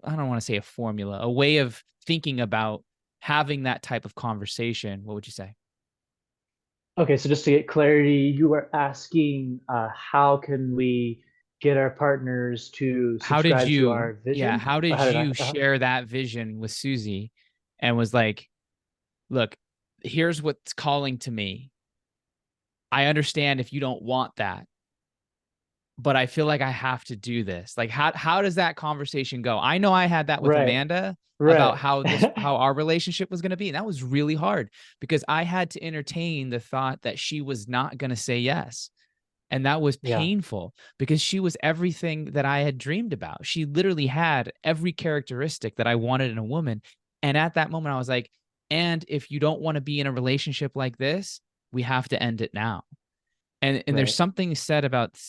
S1: I don't want to say a formula, a way of thinking about having that type of conversation, what would you say?
S2: Okay, so just to get clarity, you are asking how can we get our partners to
S1: How did
S2: subscribe to
S1: you,
S2: our
S1: yeah,
S2: vision?
S1: how
S2: Or
S1: did
S2: how did I?
S1: you share that vision with Susie, and was like, look, here's what's calling to me. I understand if you don't want that, but I feel like I have to do this. Like, how does that conversation go? I know I had that with
S2: Right,
S1: Amanda about
S2: right.
S1: how our relationship was going to be, and that was really hard, because I had to entertain the thought that she was not going to say yes. And that was
S2: Yeah,
S1: painful, because she was everything that I had dreamed about. She literally had every characteristic that I wanted in a woman. And at that moment, I was like, and if you don't want to be in a relationship like this, we have to end it now. And there's
S2: right.
S1: something said about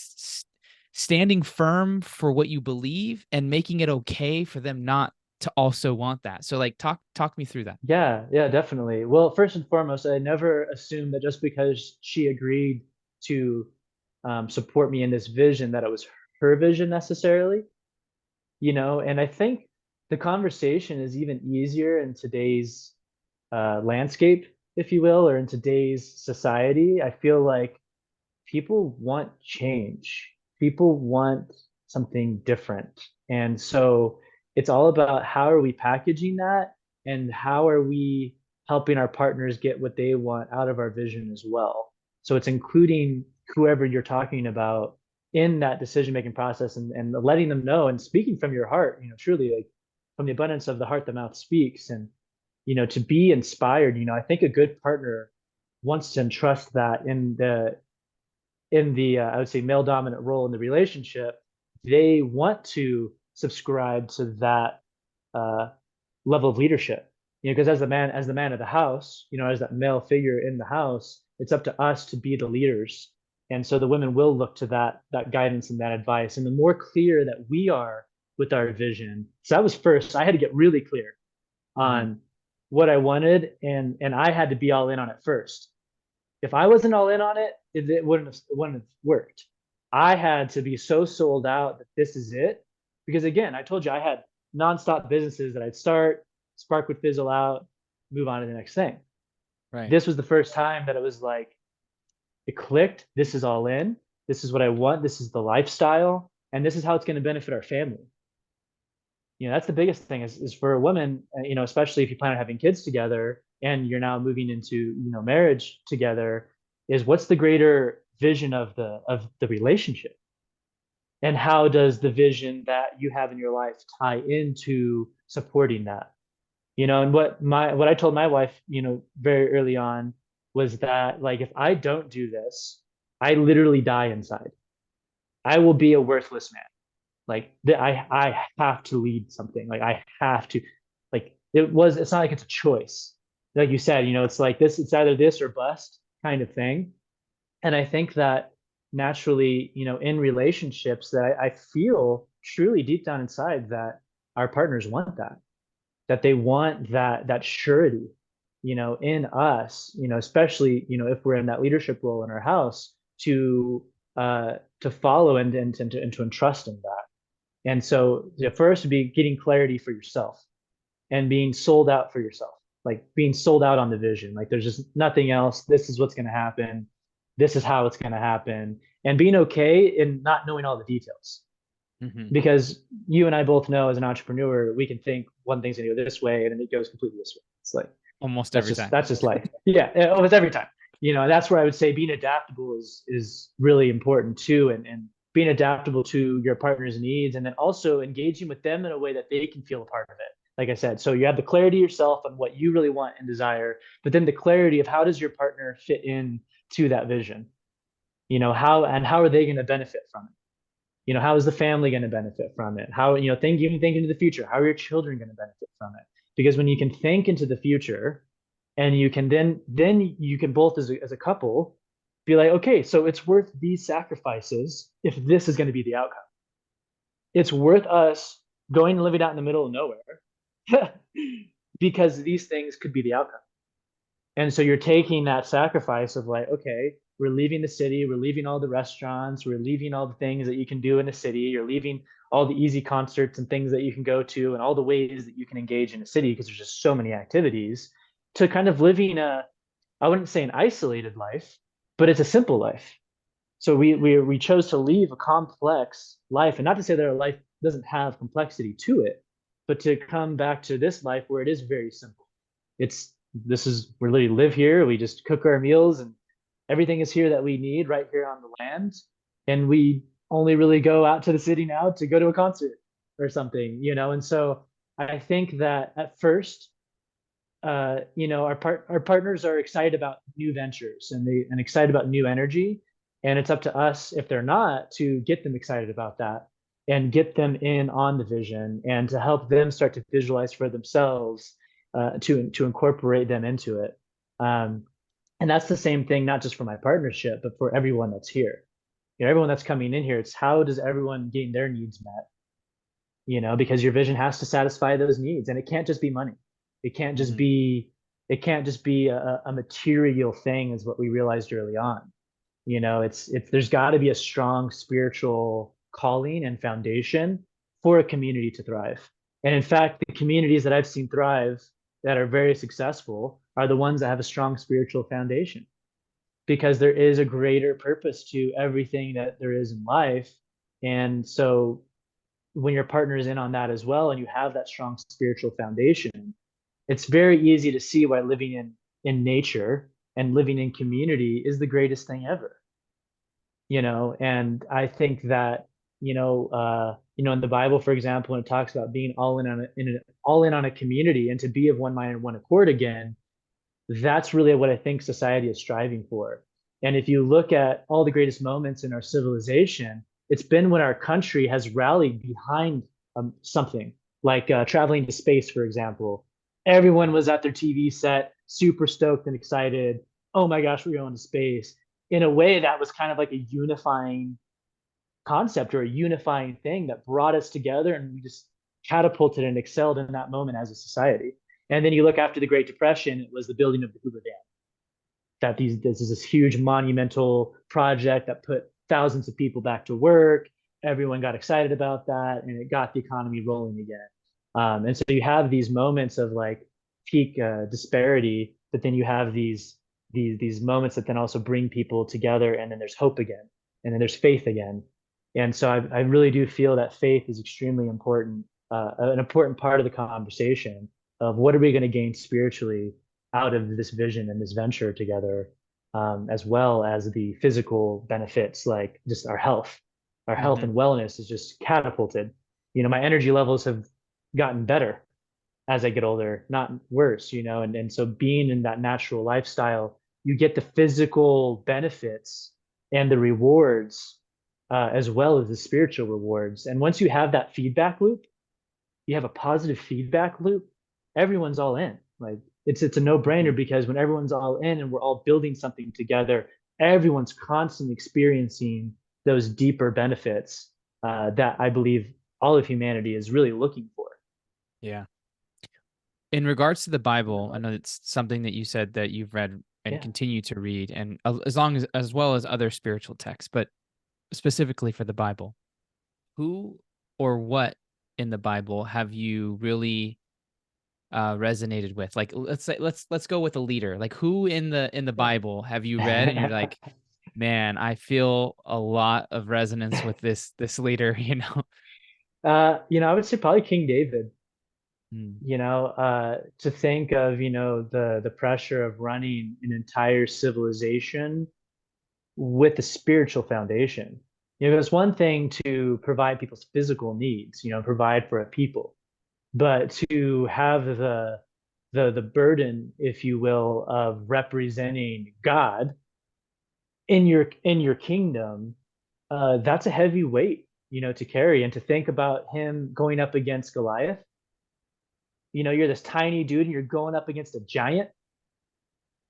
S1: standing firm for what you believe, and making it okay for them not to also want that. So, like, talk me through that.
S2: Yeah, yeah, definitely. Well, first and foremost, I never assumed that just because she agreed to support me in this vision, that it was her vision necessarily. And I think the conversation is even easier in today's landscape, if you will, or in today's society. I feel like people want change. People want something different. And so it's all about how are we packaging that, and how are we helping our partners get what they want out of our vision as well. So it's including whoever you're talking about in that decision making process, and letting them know and speaking from your heart, truly, like from the abundance of the heart, the mouth speaks. And, to be inspired, I think a good partner wants to entrust that in the I would say male dominant role in the relationship. They want to subscribe to that uh, level of leadership. Because as the man of the house, as that male figure in the house, it's up to us to be the leaders. And so the women will look to that guidance and that advice. And the more clear that we are with our vision, so that was first. I had to get really clear
S1: Mhm.
S2: on what I wanted, and I had to be all in on it first. If I wasn't all in on it, it wouldn't have worked. I had to be so sold out that this is it. Because again, I told you I had nonstop businesses that I'd start, spark would fizzle out, move on to the next thing.
S1: Right.
S2: This was the first time that it was like it clicked. This is all in. This is what I want. This is the lifestyle. And this is how it's going to benefit our family. That's the biggest thing is for a woman, especially if you plan on having kids together and you're now moving into, marriage together, is what's the greater vision of the relationship, and how does the vision that you have in your life tie into supporting that? And what I told my wife, very early on, was that, like, if I don't do this, I literally die inside. I will be a worthless man. Like I have to lead something. Like I have to, like it's not like it's a choice. Like you said, it's like this, it's either this or bust kind of thing. And I think that naturally, in relationships, that I feel truly deep down inside that our partners want that they want that surety, in us, especially, if we're in that leadership role in our house, to follow and to entrust in that. And so the first would be getting clarity for yourself and being sold out for yourself, like being sold out on the vision. Like there's just nothing else. This is what's going to happen. This is how it's going to happen. And being okay in not knowing all the details.
S1: Hmm.
S2: Because you and I both know as an entrepreneur, we can think one thing's going to go this way and then it goes completely this way. It's like,
S1: Almost
S2: that's
S1: every
S2: just
S1: time.
S2: that's just life. Yeah, almost every time. That's where I would say being adaptable is really important too, and being adaptable to your partner's needs, and then also engaging with them in a way that they can feel a part of it. Like I said, so you have the clarity yourself on what you really want and desire, but then the clarity of how does your partner fit in to that vision. How are they going to benefit from it? How is the family going to benefit from it? How, even think into the future. How are your children going to benefit from it? Because when you can think into the future, and you can then you can both as a couple be like, okay, so it's worth these sacrifices if this is going to be the outcome. It's worth us going and living out in the middle of nowhere because these things could be the outcome. And so you're taking that sacrifice of like, okay, we're leaving the city, we're leaving all the restaurants, we're leaving all the things that you can do in the city, you're leaving all the easy concerts and things that you can go to and all the ways that you can engage in a city because there's just so many activities to kind of living I wouldn't say an isolated life, but it's a simple life. So we chose to leave a complex life, and not to say that our life doesn't have complexity to it, but to come back to this life where it is very simple. It's this is we literally live here. We just cook our meals, and everything is here that we need right here on the land. And we only really go out to the city now to go to a concert or something. And so I think that at first, our partners are excited about new ventures and excited about new energy, and it's up to us if they're not to get them excited about that and get them in on the vision and to help them start to visualize for themselves, to incorporate them into it. Um, and that's the same thing, not just for my partnership, but for everyone that's here. Everyone that's coming in here, it's how does everyone gain their needs met? Because your vision has to satisfy those needs, and it can't just be money. It can't just
S1: Hmm.
S2: be it can't just be a material thing, is what we realized early on. It's there's got to be a strong spiritual calling and foundation for a community to thrive. And in fact, the communities that I've seen thrive that are very successful are the ones that have a strong spiritual foundation, because there is a greater purpose to everything that there is in life. And so when your partner is in on that as well and you have that strong spiritual foundation, it's very easy to see why living in nature and living in community is the greatest thing ever. And I think that, in the Bible, for example, when it talks about being all in on a community and to be of one mind and one accord again, that's really what I think society is striving for. And if you look at all the greatest moments in our civilization, it's been when our country has rallied behind something like traveling to space, for example. Everyone was at their TV set, super stoked and excited. Oh my gosh, we're going to space. In a way, that was kind of like a unifying concept or a unifying thing that brought us together, and we just catapulted and excelled in that moment as a society. And then you look after the Great Depression, it was the building of the Hoover Dam. This is this huge monumental project that put thousands of people back to work. Everyone got excited about that, and it got the economy rolling again. And so you have these moments of like peak disparity, but then you have these moments that then also bring people together, and then there's hope again, and then there's faith again. And so I really do feel that faith is extremely important, an important part of the conversation of what are we going to gain spiritually out of this vision and this venture together, as well as the physical benefits, like just our health. Our health
S1: Hmm.
S2: and wellness is just catapulted. My energy levels have gotten better as I get older, not worse, and so being in that natural lifestyle, you get the physical benefits and the rewards, as well as the spiritual rewards. And once you have that feedback loop, you have a positive feedback loop, everyone's all in. Like it's a no-brainer,
S1: Hmm.
S2: because when everyone's all in and we're all building something together, everyone's constantly experiencing those deeper benefits, that I believe all of humanity is really looking for.
S1: Yeah. In regards to the
S2: in our
S1: Bible, I
S2: life.
S1: know it's something that you said that you've read and
S2: Yeah.
S1: continue to read, and as well as other spiritual texts, but specifically for the Bible, who or what in the Bible have you really resonated with? Like, let's go with a leader. Like, who in the Bible have you read and you're
S2: Yeah.
S1: like, man, I feel a lot of resonance with this leader, you know?
S2: I would say probably King David.
S1: Mm,
S2: To think of, the pressure of running an entire civilization with a spiritual foundation. It's one thing to provide people's physical needs, provide for a people, but to have the burden, if you will, of representing God in your kingdom, that's a heavy weight, to carry. And to think about him going up against Goliath, you're this tiny dude and you're going up against a giant,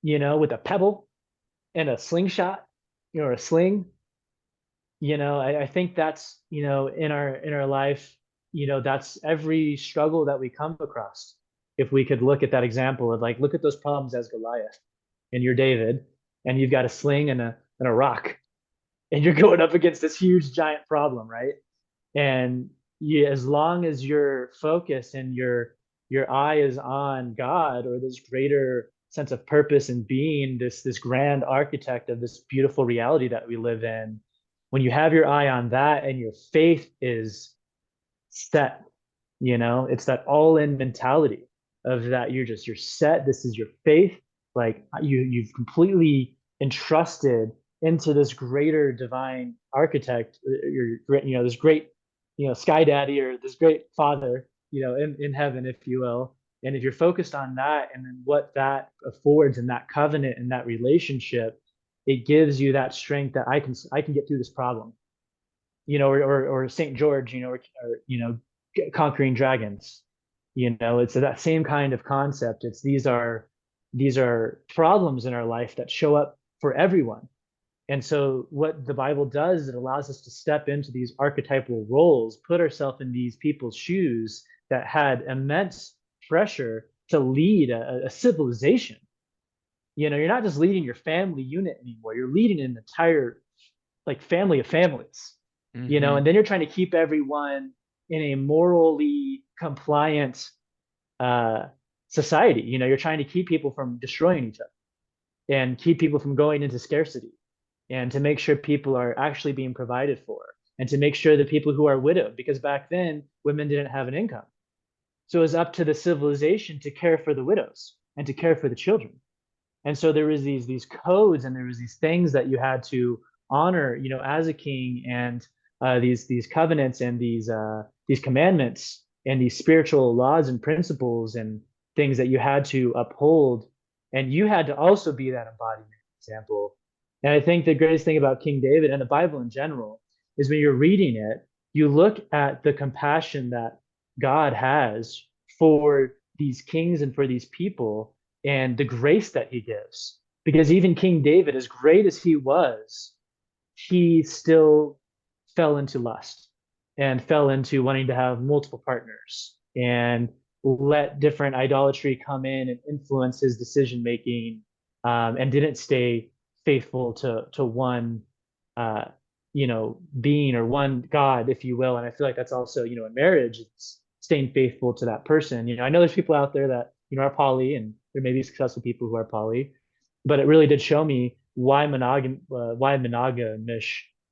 S2: with a pebble and a slingshot, or a sling. I think that's, in our life, that's every struggle that we come across. If we could look at that example of, like, look at those problems as Goliath, and you're David, and you've got a sling and a rock, and you're going up against this huge giant problem, right? And as long as your focus and your eye is on God, or this greater sense of purpose and being, this grand architect of this beautiful reality that we live in, when you have your eye on that and your faith is set, it's that all-in mentality of that you're set. This is your faith. Like, you've completely entrusted into this greater divine architect, this great, sky daddy, or this great father, in heaven, if you will. And if you're focused on that, and then what that affords, and that covenant and that relationship, it gives you that strength that I can get through this problem, or Saint George, or conquering dragons. It's that same kind of concept. It's these are problems in our life that show up for everyone. And so what the Bible does is it allows us to step into these archetypal roles, put ourselves in these people's shoes that had immense pressure to lead a civilization. You're not just leading your family unit anymore. You're leading an entire, like, family of families,
S1: mm-hmm.
S2: and then you're trying to keep everyone in a morally compliant uh, society. You're trying to keep people from destroying each other, and keep people from going into scarcity, and to make sure people are actually being provided for, and to make sure that people who are widowed, because back then women didn't have an income. So it was up to the civilization to care for the widows and to care for the children. And so there was these codes, and there was these things that you had to honor, as a king, and these covenants, and these commandments, and these spiritual laws and principles and things that you had to uphold, and you had to also be that embodiment example. And I think the greatest thing about King David and the Bible in general is, when you're reading it, you look at the compassion that God has for these kings and for these people, and the grace that he gives. Because even King David, as great as he was, he still fell into lust, and fell into wanting to have multiple partners, and let different idolatry come in and influence his decision making, and didn't stay faithful to one, uh, being, or one God, if you will. And I feel like that's also, in marriage, it's staying faithful to that person. I know there's people out there that, are poly, and there may be successful people who are poly, but it really did show me why monogamish,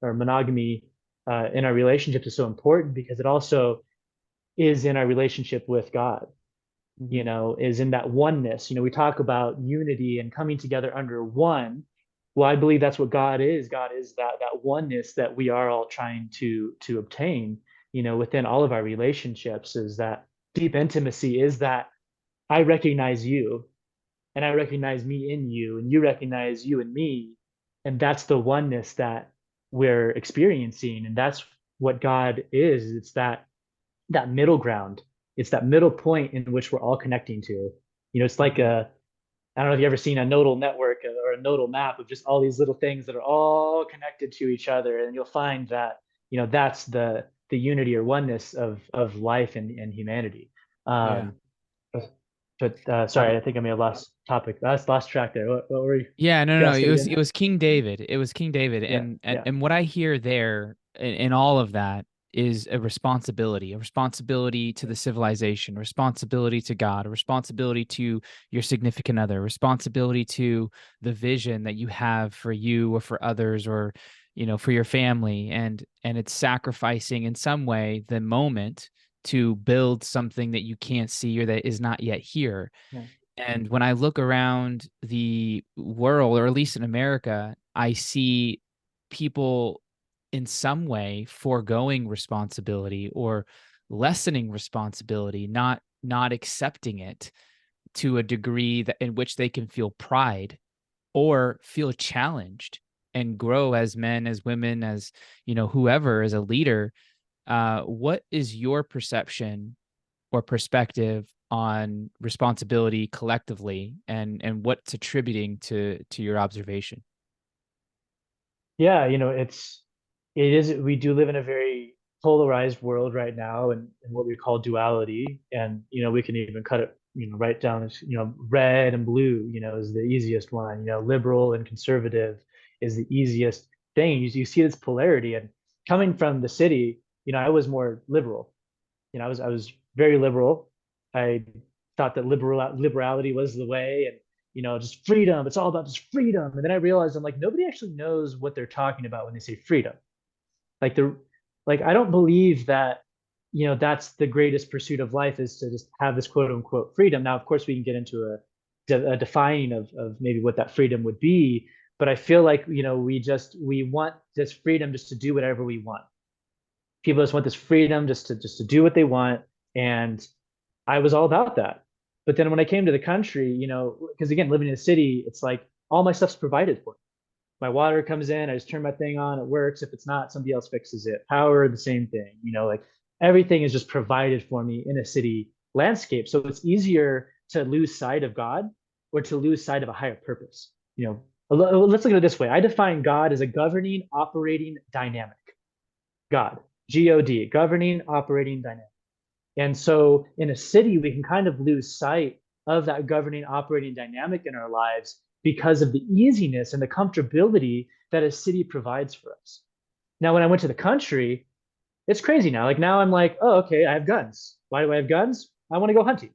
S2: or monogamy, in our relationships is so important, because it also is in our relationship with God,
S1: Mm-hmm.
S2: is in that oneness. We talk about unity and coming together under one. Well, I believe that's what God is. God is that oneness that we are all trying to obtain, within all of our relationships. Is that deep intimacy, is that I recognize you, and I recognize me in you, and you recognize you in me. And that's the oneness that we're experiencing. And that's what God is. It's that middle ground. It's that middle point in which we're all connecting to. It's like
S1: Mm-hmm.
S2: I don't know if you've ever seen a nodal network, or a nodal map of just all these little things that are all connected to each other. And you'll find that, that's the unity or oneness of life and humanity.
S1: Yeah.
S2: Um, But
S1: Um,
S2: sorry, I think I may have lost topic. That's lost track there. What were you?
S1: Yeah, no,
S2: You
S1: no,
S2: ask it again?
S1: it was King David. It was King David,
S2: Yeah,
S1: and
S2: yeah,
S1: and what I hear there in all of that is a responsibility to
S2: yeah,
S1: the civilization, a responsibility to God, a responsibility to your significant other, a responsibility to the vision that you have for you or for others or for your family, and it's sacrificing in some way the moment to build something that you can't see or that is not yet here.
S2: yeah.
S1: And when I look around the world, or at least in America, I see people in some way foregoing responsibility or lessening responsibility, not accepting it to a degree that in which they can feel pride or feel challenged and grow as men, as women, as whoever, as a leader. What is your perception or perspective on responsibility collectively, and what's attributing to your observation?
S2: Yeah, it is, we do live in a very polarized world right now and what we call duality. And, we can even cut it, right down as, red and blue, is the easiest one. Liberal and conservative is the easiest thing. You see this polarity. And coming from the city, I was more liberal. I was very liberal. I thought that liberality was the way, and just freedom. It's all about just freedom. And then I realized I'm like, nobody actually knows what they're talking about when they say freedom. Like the like I don't believe that that's the greatest pursuit of life, is to just have this quote unquote freedom. Now, of course, we can get into a defining of maybe what that freedom would be, but I feel like we want this freedom just to do whatever we want. People just want this freedom just to do what they want, and I was all about that. But then when I came to the country, because again, living in the city, it's like all my stuff's provided for. My water comes in, I just turn my thing on, it works. If it's not, somebody else fixes it. Power, the same thing. Like everything is just provided for me in a city landscape. So it's easier to lose sight of God or to lose sight of a higher purpose. Let's look at it this way. I define God as a governing, operating dynamic. God, God, governing, operating dynamic. And so in a city, we can kind of lose sight of that governing, operating dynamic in our lives because of the easiness and the comfortability that a city provides for us. Now, when I went to the country, it's crazy now. Like now I'm like, oh, okay, I have guns. Why do I have guns? I want to go hunting.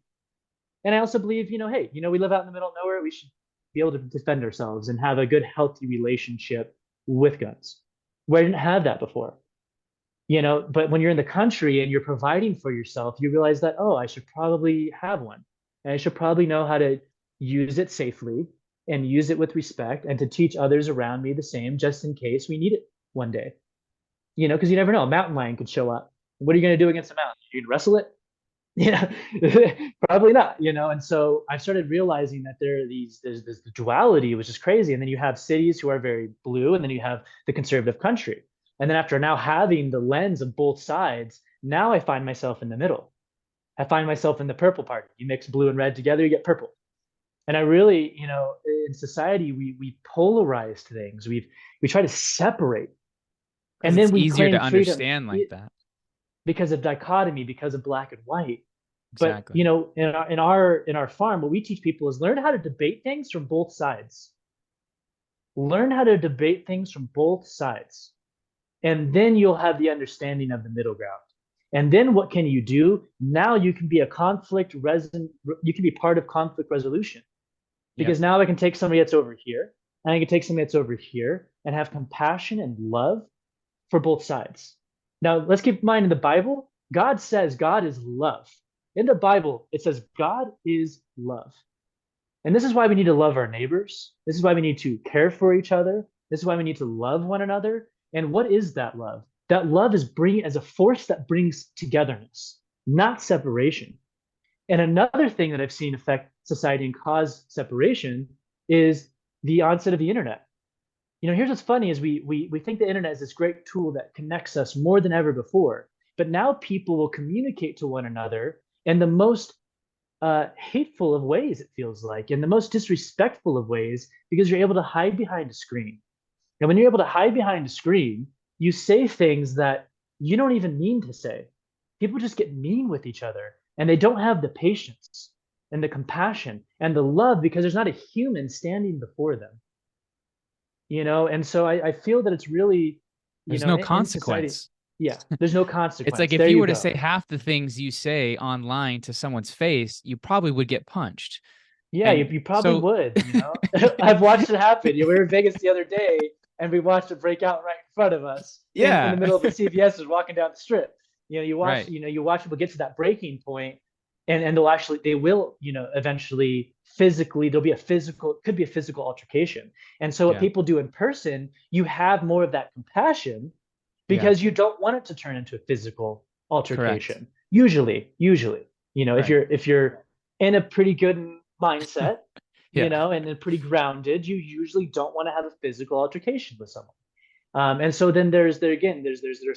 S2: And I also believe, hey, we live out in the middle of nowhere. We should be able to defend ourselves and have a good, healthy relationship with guns. Where I didn't have that before. But when you're in the country and you're providing for yourself, you realize that, oh, I should probably have one. And I should probably know how to use it safely and use it with respect and to teach others around me the same, just in case we need it one day. Because you never know, a mountain lion could show up. What are you going to do against a mountain? You can wrestle it? Yeah, probably not. And so I started realizing that there's this duality, which is crazy. And then you have cities who are very blue, and then you have the conservative country. And then after now having the lens of both sides, now I find myself in the middle. I find myself in the purple party. You mix blue and red together, you get purple. And I really, in society, we polarize things. We try to separate,
S1: Because
S2: and
S1: it's
S2: then we
S1: easier to
S2: claim freedom
S1: understand like that.
S2: because of dichotomy, because of black and white. But
S1: Exactly.
S2: in our farm, what we teach people is learn how to debate things from both sides. Learn how to debate things from both sides, and then you'll have the understanding of the middle ground. And then what can you do? Now you can be a conflict resin. You can be part of conflict resolution,
S1: Yep.
S2: because now I can take somebody that's over here, and I can take somebody that's over here, and have compassion and love for both sides. Now, let's keep in mind, in the Bible, God says God is love. In the Bible, it says God is love. And this is why we need to love our neighbors. This is why we need to care for each other. This is why we need to love one another. And what is that love? That love is bringing as a force that brings togetherness, not separation. And another thing that I've seen affect society and cause separation is the onset of the internet. Here's what's funny is we think the internet is this great tool that connects us more than ever before. But now people will communicate to one another in the most hateful of ways, it feels like, in the most disrespectful of ways, because you're able to hide behind a screen. And when you're able to hide behind a screen, you say things that you don't even mean to say. People just get mean with each other, and they don't have the patience. and the compassion and the love, because there's not a human standing before them, and so I feel that it's really,
S1: There's no
S2: in society,
S1: consequence.
S2: yeah, there's no
S1: It's like
S2: consequence.
S1: if
S2: There
S1: you
S2: you
S1: were to
S2: go.
S1: say half the things you say online to someone's face, you probably would get punched.
S2: Yeah, you,
S1: And
S2: you probably
S1: so,
S2: would. I've watched it happen. We were in Vegas the other day, and we watched it break out right in front of us in the
S1: yeah,
S2: middle of the CVS walking down the strip.
S1: right.
S2: You watch people get to that breaking point, and they will, eventually physically, could be a physical altercation. And so what
S1: Yeah,
S2: people do in person, you have more of that compassion
S1: yeah,
S2: because you don't want it to turn into a physical
S1: correct.
S2: altercation. Usually, if
S1: Right.
S2: you're in a pretty good mindset,
S1: Yeah,
S2: and pretty grounded, you usually don't want to have a physical altercation with someone. And so then there's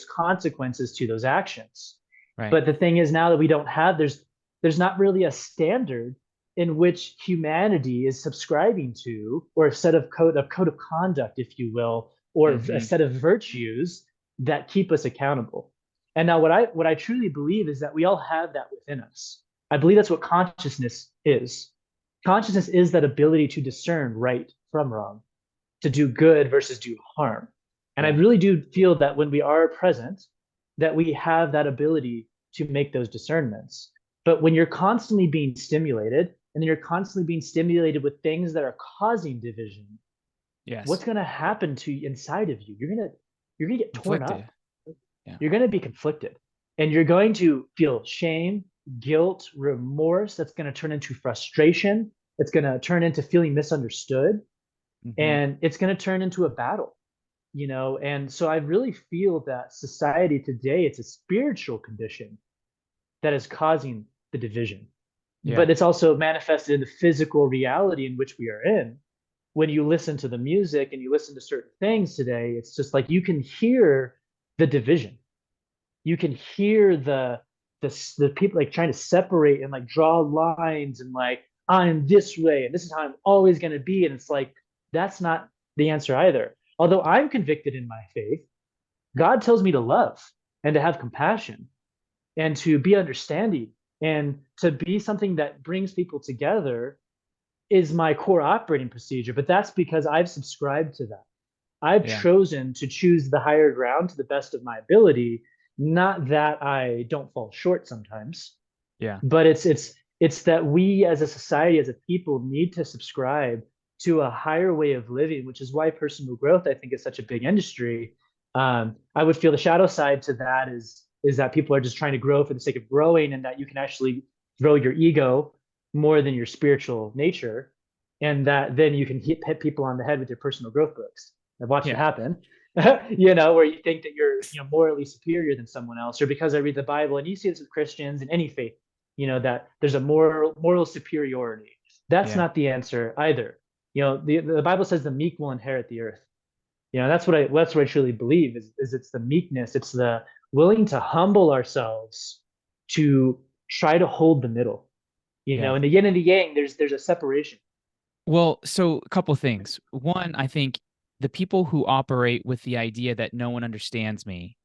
S2: consequences to those actions.
S1: right.
S2: But the thing is, now that we don't have, there's not really a standard in which humanity is subscribing to, or a code of conduct, if you will, or a
S1: Hmm.
S2: set of virtues that keep us accountable. And now what I truly believe is that we all have that within us. I believe that's what consciousness is. Consciousness is that ability to discern right from wrong, to do good versus do harm. And I
S1: Yeah,
S2: really do feel that when we are present, that we have that ability to make those discernments. But when you're constantly being stimulated, and then you're constantly being stimulated with things that are causing division,
S1: yes.
S2: what's going to happen to inside of you? You're going to get torn
S1: Conflicted.
S2: up.
S1: Yeah,
S2: You're going to be conflicted, and you're going to feel shame, guilt, remorse. That's going to turn into frustration. It's going to turn into feeling misunderstood,
S1: hmm,
S2: and it's going to turn into a battle. And so I really feel that society today, it's a spiritual condition that is causing the division,
S1: yeah,
S2: but it's also manifested in the physical reality in which we are in. When you listen to the music and you listen to certain things today, it's just like you can hear the division. You can hear the people like trying to separate and like draw lines, and like, I'm this way and this is how I'm always going to be, and it's like that's not the answer either. Although I'm convicted in my faith, God tells me to love and to have compassion and to be understanding and to be something that brings people together is my core operating procedure. But that's because I've subscribed to that. I've
S1: yeah,
S2: chosen to choose the higher ground to the best of my ability. Not that I don't fall short sometimes,
S1: yeah,
S2: but it's that we as a society, as a people, need to subscribe to a higher way of living, which is why personal growth, I think, is such a big industry. I would feel the shadow side to that is that people are just trying to grow for the sake of growing, and that you can actually grow your ego more than your spiritual nature, and that then you can hit people on the head with your personal growth books. I've watched it
S1: yeah.
S2: happen. Where you think that you're, morally superior than someone else, or because I read the Bible, and you see this with Christians in any faith, that there's a moral superiority. That's
S1: Yeah.
S2: not the answer either. The Bible says the meek will inherit the earth. That's what I truly believe is it's the meekness, it's the willing to humble ourselves to try to hold the middle.
S1: Yeah.
S2: In the yin and the yang, there's a separation.
S1: Well, so a couple things. One, I think the people who operate with the idea that no one understands me,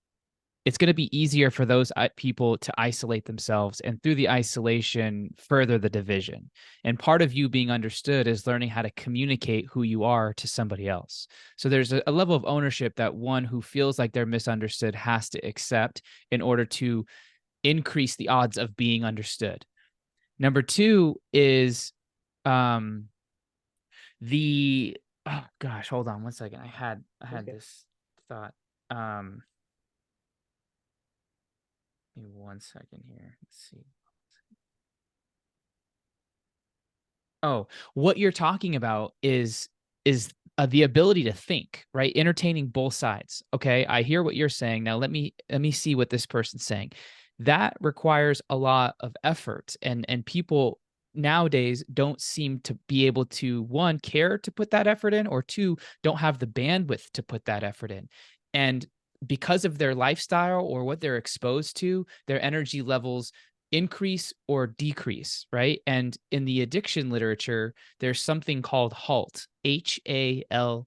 S1: it's going to be easier for those people to isolate themselves, and through the isolation, further the division. And part of you being understood is learning how to communicate who you are to somebody else. So there's a level of ownership that one who feels like they're misunderstood has to accept in order to increase the odds of being understood. Number two is um the oh gosh, hold on one second. I had
S2: Okay.
S1: this thought. Um Give me 1 second here. Let's see. Oh, what you're talking about is the ability to think, right? Entertaining both sides. Okay, I hear what you're saying. Now let me see what this person's saying. That requires a lot of effort, and people nowadays don't seem to be able to, one, care to put that effort in, or two, don't have the bandwidth to put that effort in. And because of their lifestyle or what they're exposed to, their energy levels increase or decrease, right? And in the addiction literature, there's something called HALT, HALT,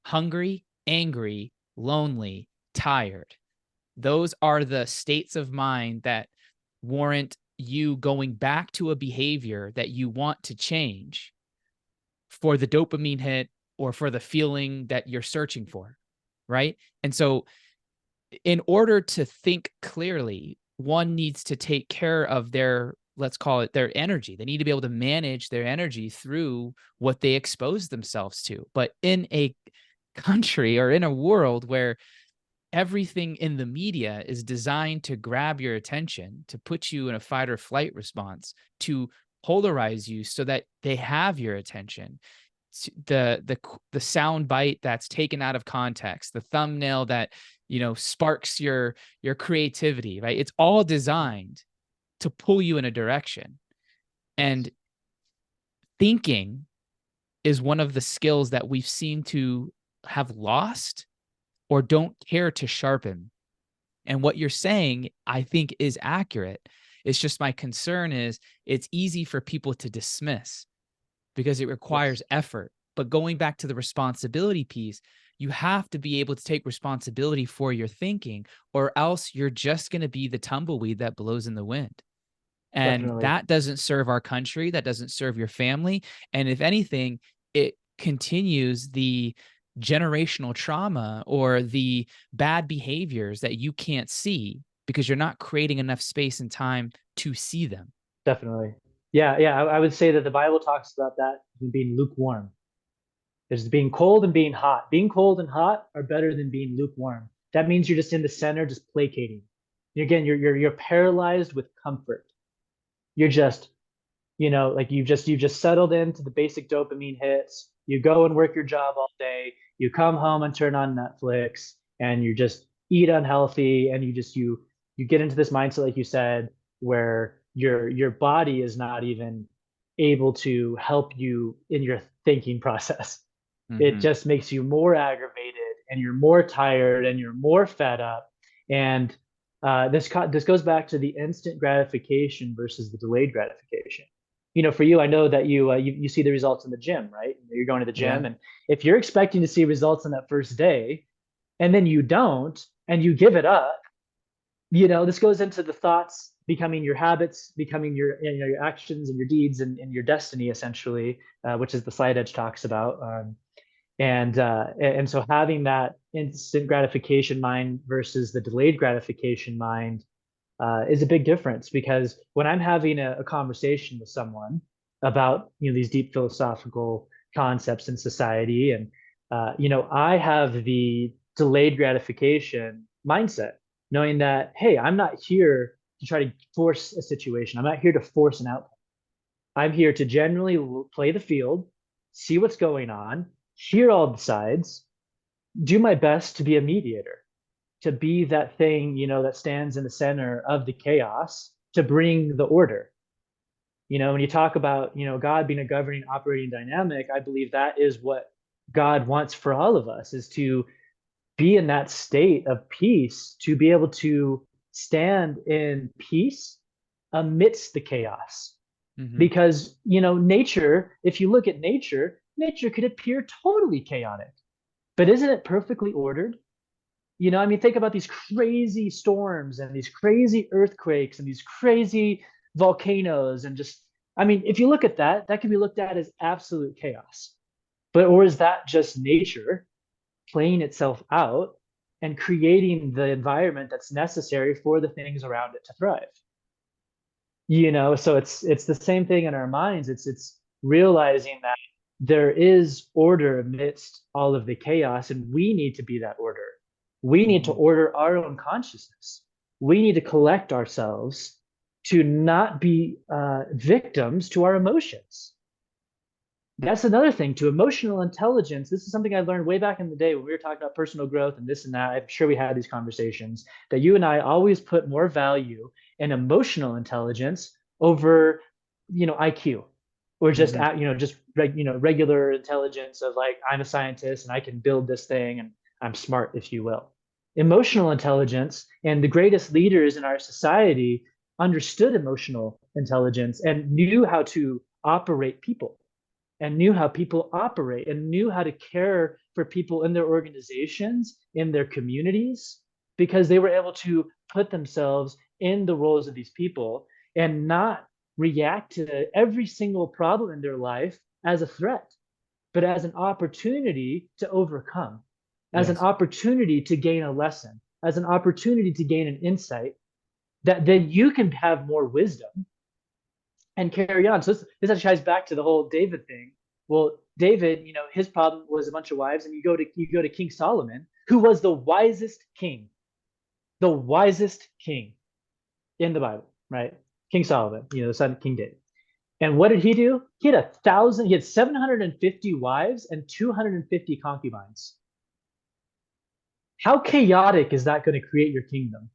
S1: hungry, angry, lonely, tired. Those are the states of mind that warrant you going back to a behavior that you want to change for the dopamine hit or for the feeling that you're searching for, right? And so in order to think clearly, one needs to take care of their, let's call it their energy. They need to be able to manage their energy through what they expose themselves to. But in a country or in a world where everything in the media is designed to grab your attention, to put you in a fight or flight response, to polarize you so that they have your attention, the sound bite that's taken out of context, the thumbnail that sparks your creativity, right? It's all designed to pull you in a direction. And thinking is one of the skills that we've seen to have lost or don't care to sharpen. And what you're saying, I think, is accurate. It's just my concern is it's easy for people to dismiss because it requires
S2: Yes,
S1: effort. But going back to the responsibility piece, you have to be able to take responsibility for your thinking, or else you're just going to be the tumbleweed that blows in the wind. And
S2: definitely.
S1: that doesn't serve our country. That doesn't serve your family. And if anything, it continues the generational trauma or the bad behaviors that you can't see because you're not creating enough space and time to see them.
S2: Definitely. Yeah, yeah. I would say that the Bible talks about that being lukewarm. There's being cold and being hot. Being cold and hot are better than being lukewarm. That means you're just in the center, just placating. Again, you're paralyzed with comfort. You're just, like you've just settled into the basic dopamine hits. You go and work your job all day. You come home and turn on Netflix, and you just eat unhealthy, and you get into this mindset, like you said, where your body is not even able to help you in your thinking process. It
S1: Mm-hmm.
S2: just makes you more aggravated, and you're more tired, and you're more fed up. And this goes back to the instant gratification versus the delayed gratification. For you, I know that you see the results in the gym, right? You're going to the
S1: Yeah.
S2: gym, and if you're expecting to see results in that first day, and then you don't, and you give it up, this goes into the thoughts becoming your habits, becoming your actions and your deeds, and your destiny, essentially, which is the Slight Edge talks about. And so having that instant gratification mind versus the delayed gratification mind is a big difference, because when I'm having a conversation with someone about these deep philosophical concepts in society, and I have the delayed gratification mindset, knowing that, hey, I'm not here to try to force a situation. I'm not here to force an outcome. I'm here to generally play the field, see what's going on, hear all the sides, do my best to be a mediator, to be that thing, that stands in the center of the chaos to bring the order. When you talk about, God being a governing, operating dynamic, I believe that is what God wants for all of us, is to be in that state of peace, to be able to stand in peace amidst the chaos.
S1: Mm-hmm.
S2: Because, nature, if you look at nature could appear totally chaotic, but isn't it perfectly ordered? I mean, think about these crazy storms and these crazy earthquakes and these crazy volcanoes. And just, I mean, if you look at that, that can be looked at as absolute chaos. Or is that just nature playing itself out and creating the environment that's necessary for the things around it to thrive? So it's the same thing in our minds. It's realizing that there is order amidst all of the chaos, and we need to be that order. We need to
S1: Mm-hmm.
S2: order our own consciousness. We need to collect ourselves to not be victims to our emotions. That's another thing, to emotional intelligence. This is something I learned way back in the day when we were talking about personal growth and this and that. I'm sure we had these conversations, that you and I always put more value in emotional intelligence over, IQ, or just,
S1: Mm-hmm.
S2: regular intelligence of, like, I'm a scientist and I can build this thing and I'm smart, if you will. Emotional intelligence, and the greatest leaders in our society understood emotional intelligence and knew how to operate people, and knew how people operate, and knew how to care for people in their organizations, in their communities, because they were able to put themselves in the roles of these people. and not react to every single problem in their life as a threat, but as an opportunity to overcome, as an
S1: Yes.
S2: opportunity to gain a lesson, as an opportunity to gain an insight that then you can have more wisdom and carry on. So this actually ties back to the whole David thing. Well, David, his problem was a bunch of wives, and you go to King Solomon, who was the wisest king in the Bible, right? King Solomon, the son of King David. And what did he do? He had 750 wives and 250 concubines. How chaotic is that going to create your kingdom?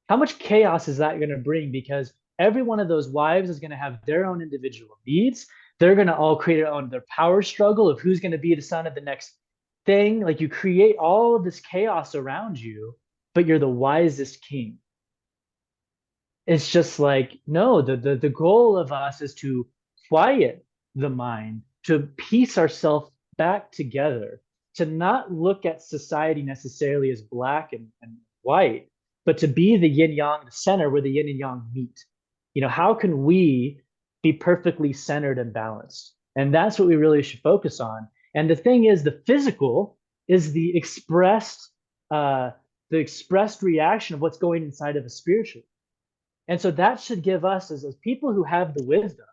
S2: How much chaos is that going to bring? Because every one of those wives is going to have their own individual needs. They're going to all create their power struggle of who's going to be the son of the next thing. Like, you create all of this chaos around you, but you're the wisest king. It's just like, no, the goal of us is to quiet the mind, to piece ourselves back together, to not look at society necessarily as black and white, but to be the yin yang, the center where the yin and yang meet. How can we be perfectly centered and balanced? And that's what we really should focus on. And the thing is, the physical is the expressed reaction of what's going inside of us spiritually. And so that should give us, as people who have the wisdom,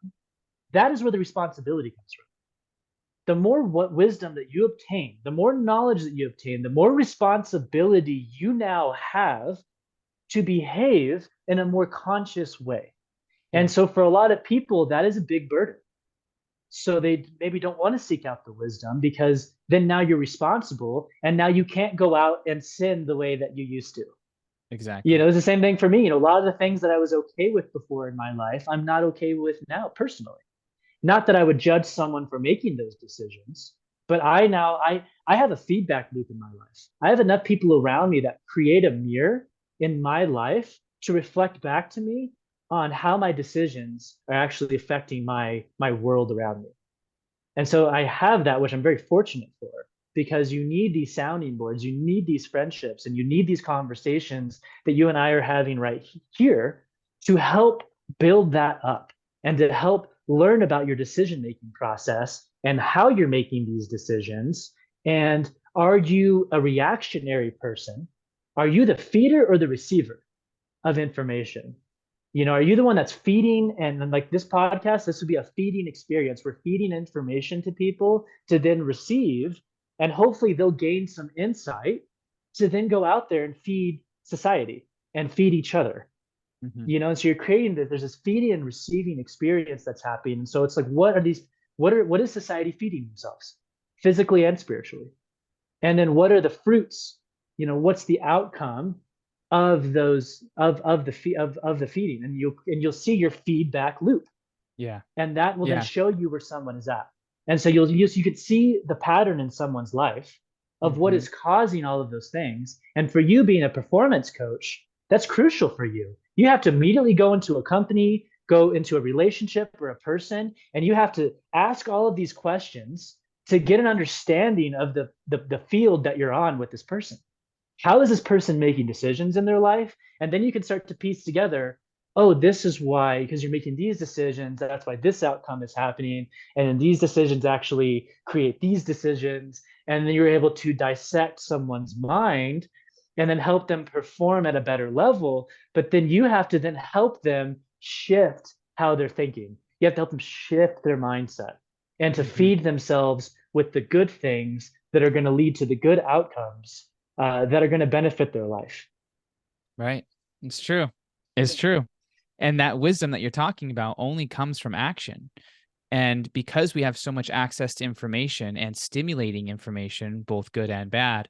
S2: that is where the responsibility comes from. The more wisdom that you obtain, the more knowledge that you obtain, the more responsibility you now have to behave in a more conscious way. And
S1: Yeah.
S2: so for a lot of people, that is a big burden. So they maybe don't want to seek out the wisdom, because then now you're responsible, and now you can't go out and sin the way that you used to.
S1: Exactly.
S2: It's the same thing for me. A lot of the things that I was okay with before in my life, I'm not okay with now personally. Not that I would judge someone for making those decisions, but I have a feedback loop in my life. I have enough people around me that create a mirror in my life to reflect back to me on how my decisions are actually affecting my world around me. And so I have that, which I'm very fortunate for, because you need these sounding boards, you need these friendships, and you need these conversations that you and I are having right here to help build that up and to help learn about your decision making process and how you're making these decisions. And are you a reactionary person? Are you the feeder or the receiver of information? Are you the one that's feeding? And like this podcast, this would be a feeding experience. We're feeding information to people to then receive, and hopefully they'll gain some insight to then go out there and feed society and feed each other.
S1: Mm-hmm.
S2: And so you're creating that there's this feeding and receiving experience that's happening. And so it's like, what is society feeding themselves physically and spiritually? And then what are the fruits? What's the outcome of those of the feeding? And you'll see your feedback loop,
S1: Yeah.
S2: and that will then
S1: Yeah.
S2: show you where someone is at. And so you could see the pattern in someone's life of what
S1: Mm-hmm.
S2: is causing all of those things. And for you being a performance coach, that's crucial for you. You have to immediately go into a company, go into a relationship or a person, and you have to ask all of these questions to get an understanding of the field that you're on with this person. How is this person making decisions in their life? And then you can start to piece together, oh, this is why, because you're making these decisions, that's why this outcome is happening. And then these decisions actually create these decisions. And then you're able to dissect someone's mind and then help them perform at a better level. But then you have to then help them shift how they're thinking. You have to help them shift their mindset and to
S1: Mm-hmm.
S2: feed themselves with the good things that are going to lead to the good outcomes that are going to benefit their life.
S1: Right. It's true. It's true. And that wisdom that you're talking about only comes from action. And because we have so much access to information and stimulating information, both good and bad,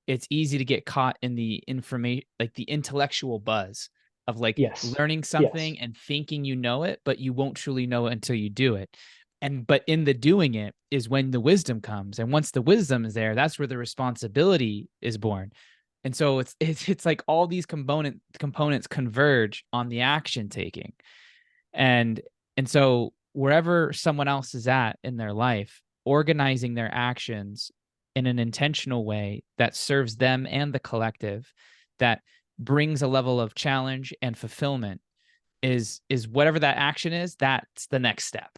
S1: it's easy to get caught in the information, like the intellectual buzz of like
S2: Yes.
S1: learning
S2: Yes.
S1: something and thinking you know it, but you won't truly know it until you do it. But in the doing it is when the wisdom comes. And once the wisdom is there, that's where the responsibility is born. And so it's like all these components converge on the action taking. And and so wherever someone else is at in their life, organizing their actions in an intentional way that serves them and the collective, that brings a level of challenge and fulfillment, is whatever that action is, that's the next step.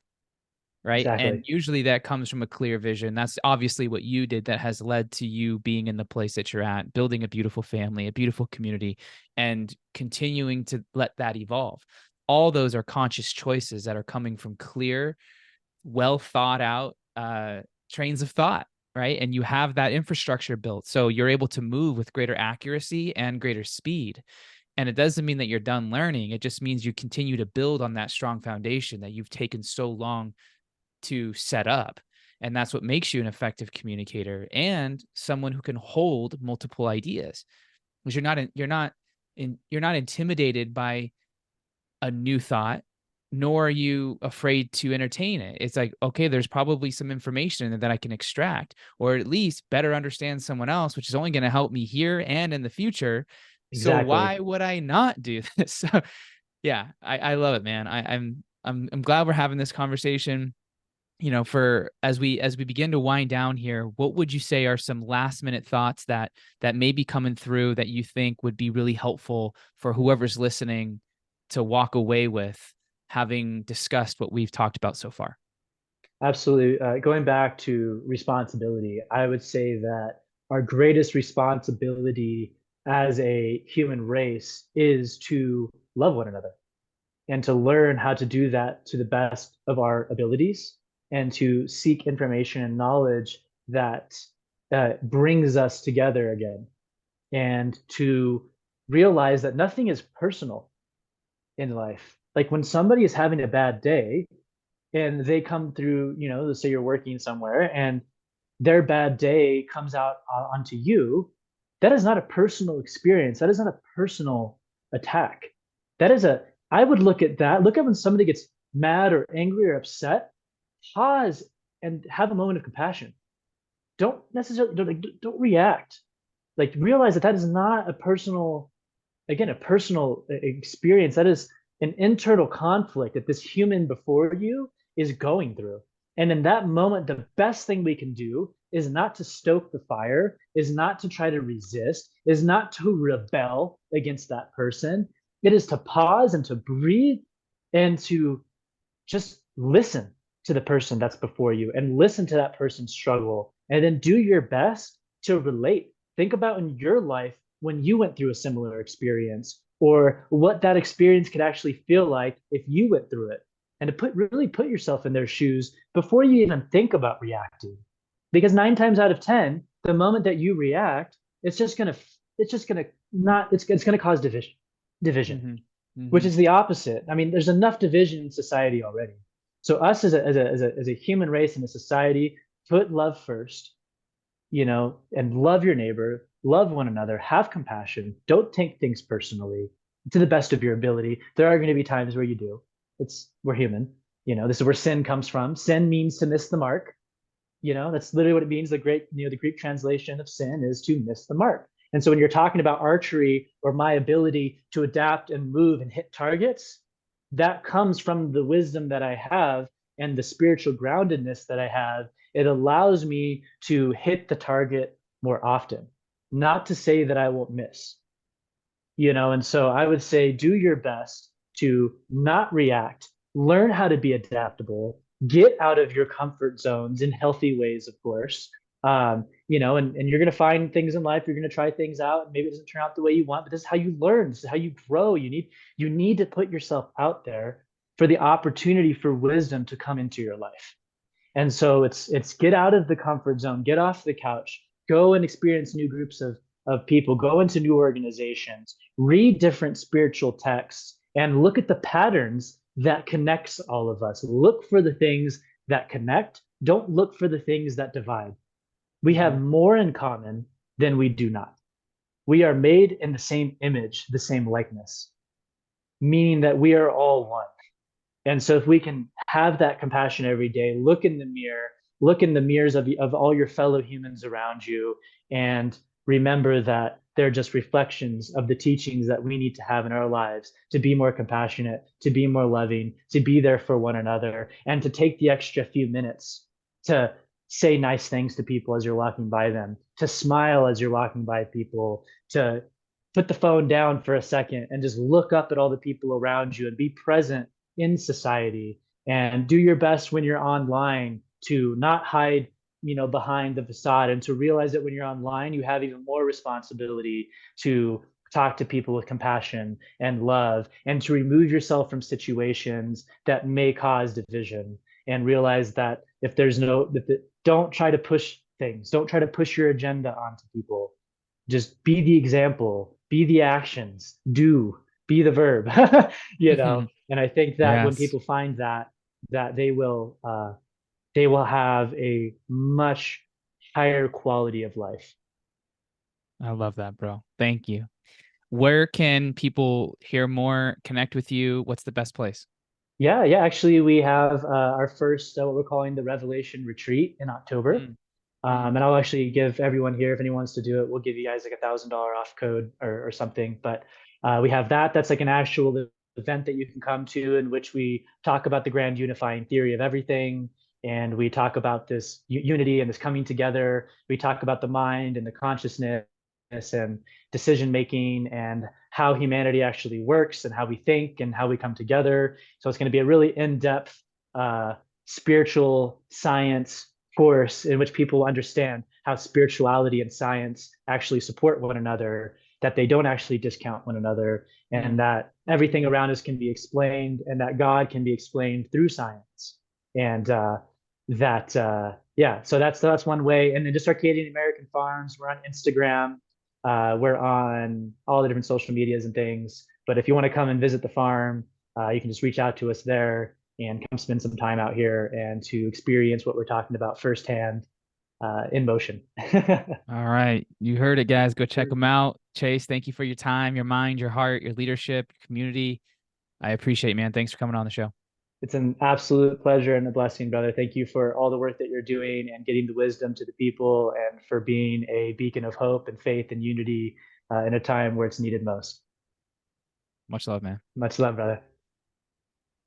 S1: Right. And
S2: Exactly.
S1: usually that comes from a clear vision. That's obviously what you did that has led to you being in the place that you're at, building a beautiful family, a beautiful community, and continuing to let that evolve. All those are conscious choices that are coming from clear, well thought out trains of thought. Right. And you have that infrastructure built. So you're able to move with greater accuracy and greater speed. And it doesn't mean that you're done learning. It just means you continue to build on that strong foundation that you've taken so long to set up. And that's what makes you an effective communicator and someone who can hold multiple ideas. Because you're not intimidated by a new thought, nor are you afraid to entertain it. It's like, okay, there's probably some information that I can extract, or at least better understand someone else, which is only going to help me here and in the future. So
S2: Exactly.
S1: why would I not do this? So yeah, I love it, man. I'm glad we're having this conversation. For as we begin to wind down here, what would you say are some last minute thoughts that may be coming through that you think would be really helpful for whoever's listening to walk away with, having discussed what we've talked about so far?
S2: Absolutely. Going back to responsibility, I would say that our greatest responsibility as a human race is to love one another and to learn how to do that to the best of our abilities and to seek information and knowledge that brings us together again, and to realize that nothing is personal in life. Like when somebody is having a bad day and they come through, let's say you're working somewhere and their bad day comes out onto you, that is not a personal experience. That is not a personal attack. That is I would look at that. Look at when somebody gets mad or angry or upset, pause and have a moment of compassion. Don't necessarily, don't react. Like realize that that is not a personal, again, a personal experience. That is an internal conflict that this human before you is going through. And in that moment, the best thing we can do is not to stoke the fire, is not to try to resist, is not to rebel against that person. It is to pause and to breathe and to just listen to the person that's before you and listen to that person's struggle and then do your best to relate. Think about in your life when you went through a similar experience or what that experience could actually feel like if you went through it, and to really put yourself in their shoes before you even think about reacting, because 9 times out of 10 the moment that you react, it's just gonna not it's gonna cause division,
S1: Mm-hmm.
S2: which
S1: Mm-hmm.
S2: is the opposite. I mean, there's enough division in society already. So us as a human race and a society, put love first, and love your neighbor, love one another, have compassion, don't take things personally to the best of your ability. There are going to be times where you do. We're human. This is where sin comes from. Sin means to miss the mark. That's literally what it means. The Greek translation of sin is to miss the mark. And so when you're talking about archery or my ability to adapt and move and hit targets, that comes from the wisdom that I have and the spiritual groundedness that I have. It allows me to hit the target more often, not to say that I won't miss, and so I would say do your best to not react, learn how to be adaptable, get out of your comfort zones in healthy ways, of course. And you're going to find things in life, you're going to try things out, and maybe it doesn't turn out the way you want, but this is how you learn, this is how you grow. You need to put yourself out there for the opportunity for wisdom to come into your life. And so it's get out of the comfort zone, get off the couch, go and experience new groups of people, go into new organizations, read different spiritual texts, and look at the patterns that connects all of us. Look for the things that connect. Don't look for the things that divide. We
S1: Mm-hmm.
S2: have more in common than we do not. We are made in the same image, the same likeness, meaning that we are all one. And so if we can have that compassion every day, look in the mirror, look in the mirrors of all your fellow humans around you, and remember that they're just reflections of the teachings that we need to have in our lives to be more compassionate, to be more loving, to be there for one another, and to take the extra few minutes to say nice things to people as you're walking by them, to smile as you're walking by people, to put the phone down for a second and just look up at all the people around you and be present in society and do your best when you're online to not hide, behind the facade, and to realize that when you're online you have even more responsibility to talk to people with compassion and love, and to remove yourself from situations that may cause division, and realize that if there's no don't try to push things, don't try to push your agenda onto people. Just be the example, be the actions, do, be the verb. And I think that when
S1: Yes.
S2: people find that, that they will have a much higher quality of life.
S1: I love that, bro. Thank you. Where can people hear more, connect with you? What's the best place?
S2: Yeah, yeah. Actually, we have our first what we're calling the Revelation Retreat in October.
S1: Mm, mm.
S2: And I'll actually give everyone here, if anyone wants to do it, we'll give you guys like $1,000 off code or something. But we have that. That's like an actual event that you can come to, in which we talk about the grand unifying theory of everything. And we talk about this unity and this coming together. We talk about the mind and the consciousness and decision making and how humanity actually works and how we think and how we come together. So it's going to be a really in-depth uh, spiritual science course in which people understand how spirituality and science actually support one another, that they don't actually discount one another, and
S1: Mm.
S2: that everything around us can be explained, and that God can be explained through science. And yeah, so that's one way. And then just Arcadian American Farms, we're on Instagram, we're on all the different social medias and things. But if you want to come and visit the farm, you can just reach out to us there and come spend some time out here and to experience what we're talking about firsthand in motion.
S1: All right. You heard it, guys. Go check them out. Chase, thank you for your time, your mind, your heart, your leadership, your community. I appreciate it, man. Thanks for coming on the show.
S2: It's an absolute pleasure and a blessing, brother. Thank you for all the work that you're doing and getting the wisdom to the people, and for being a beacon of hope and faith and unity in a time where it's needed most.
S1: Much love, man.
S2: Much love, brother.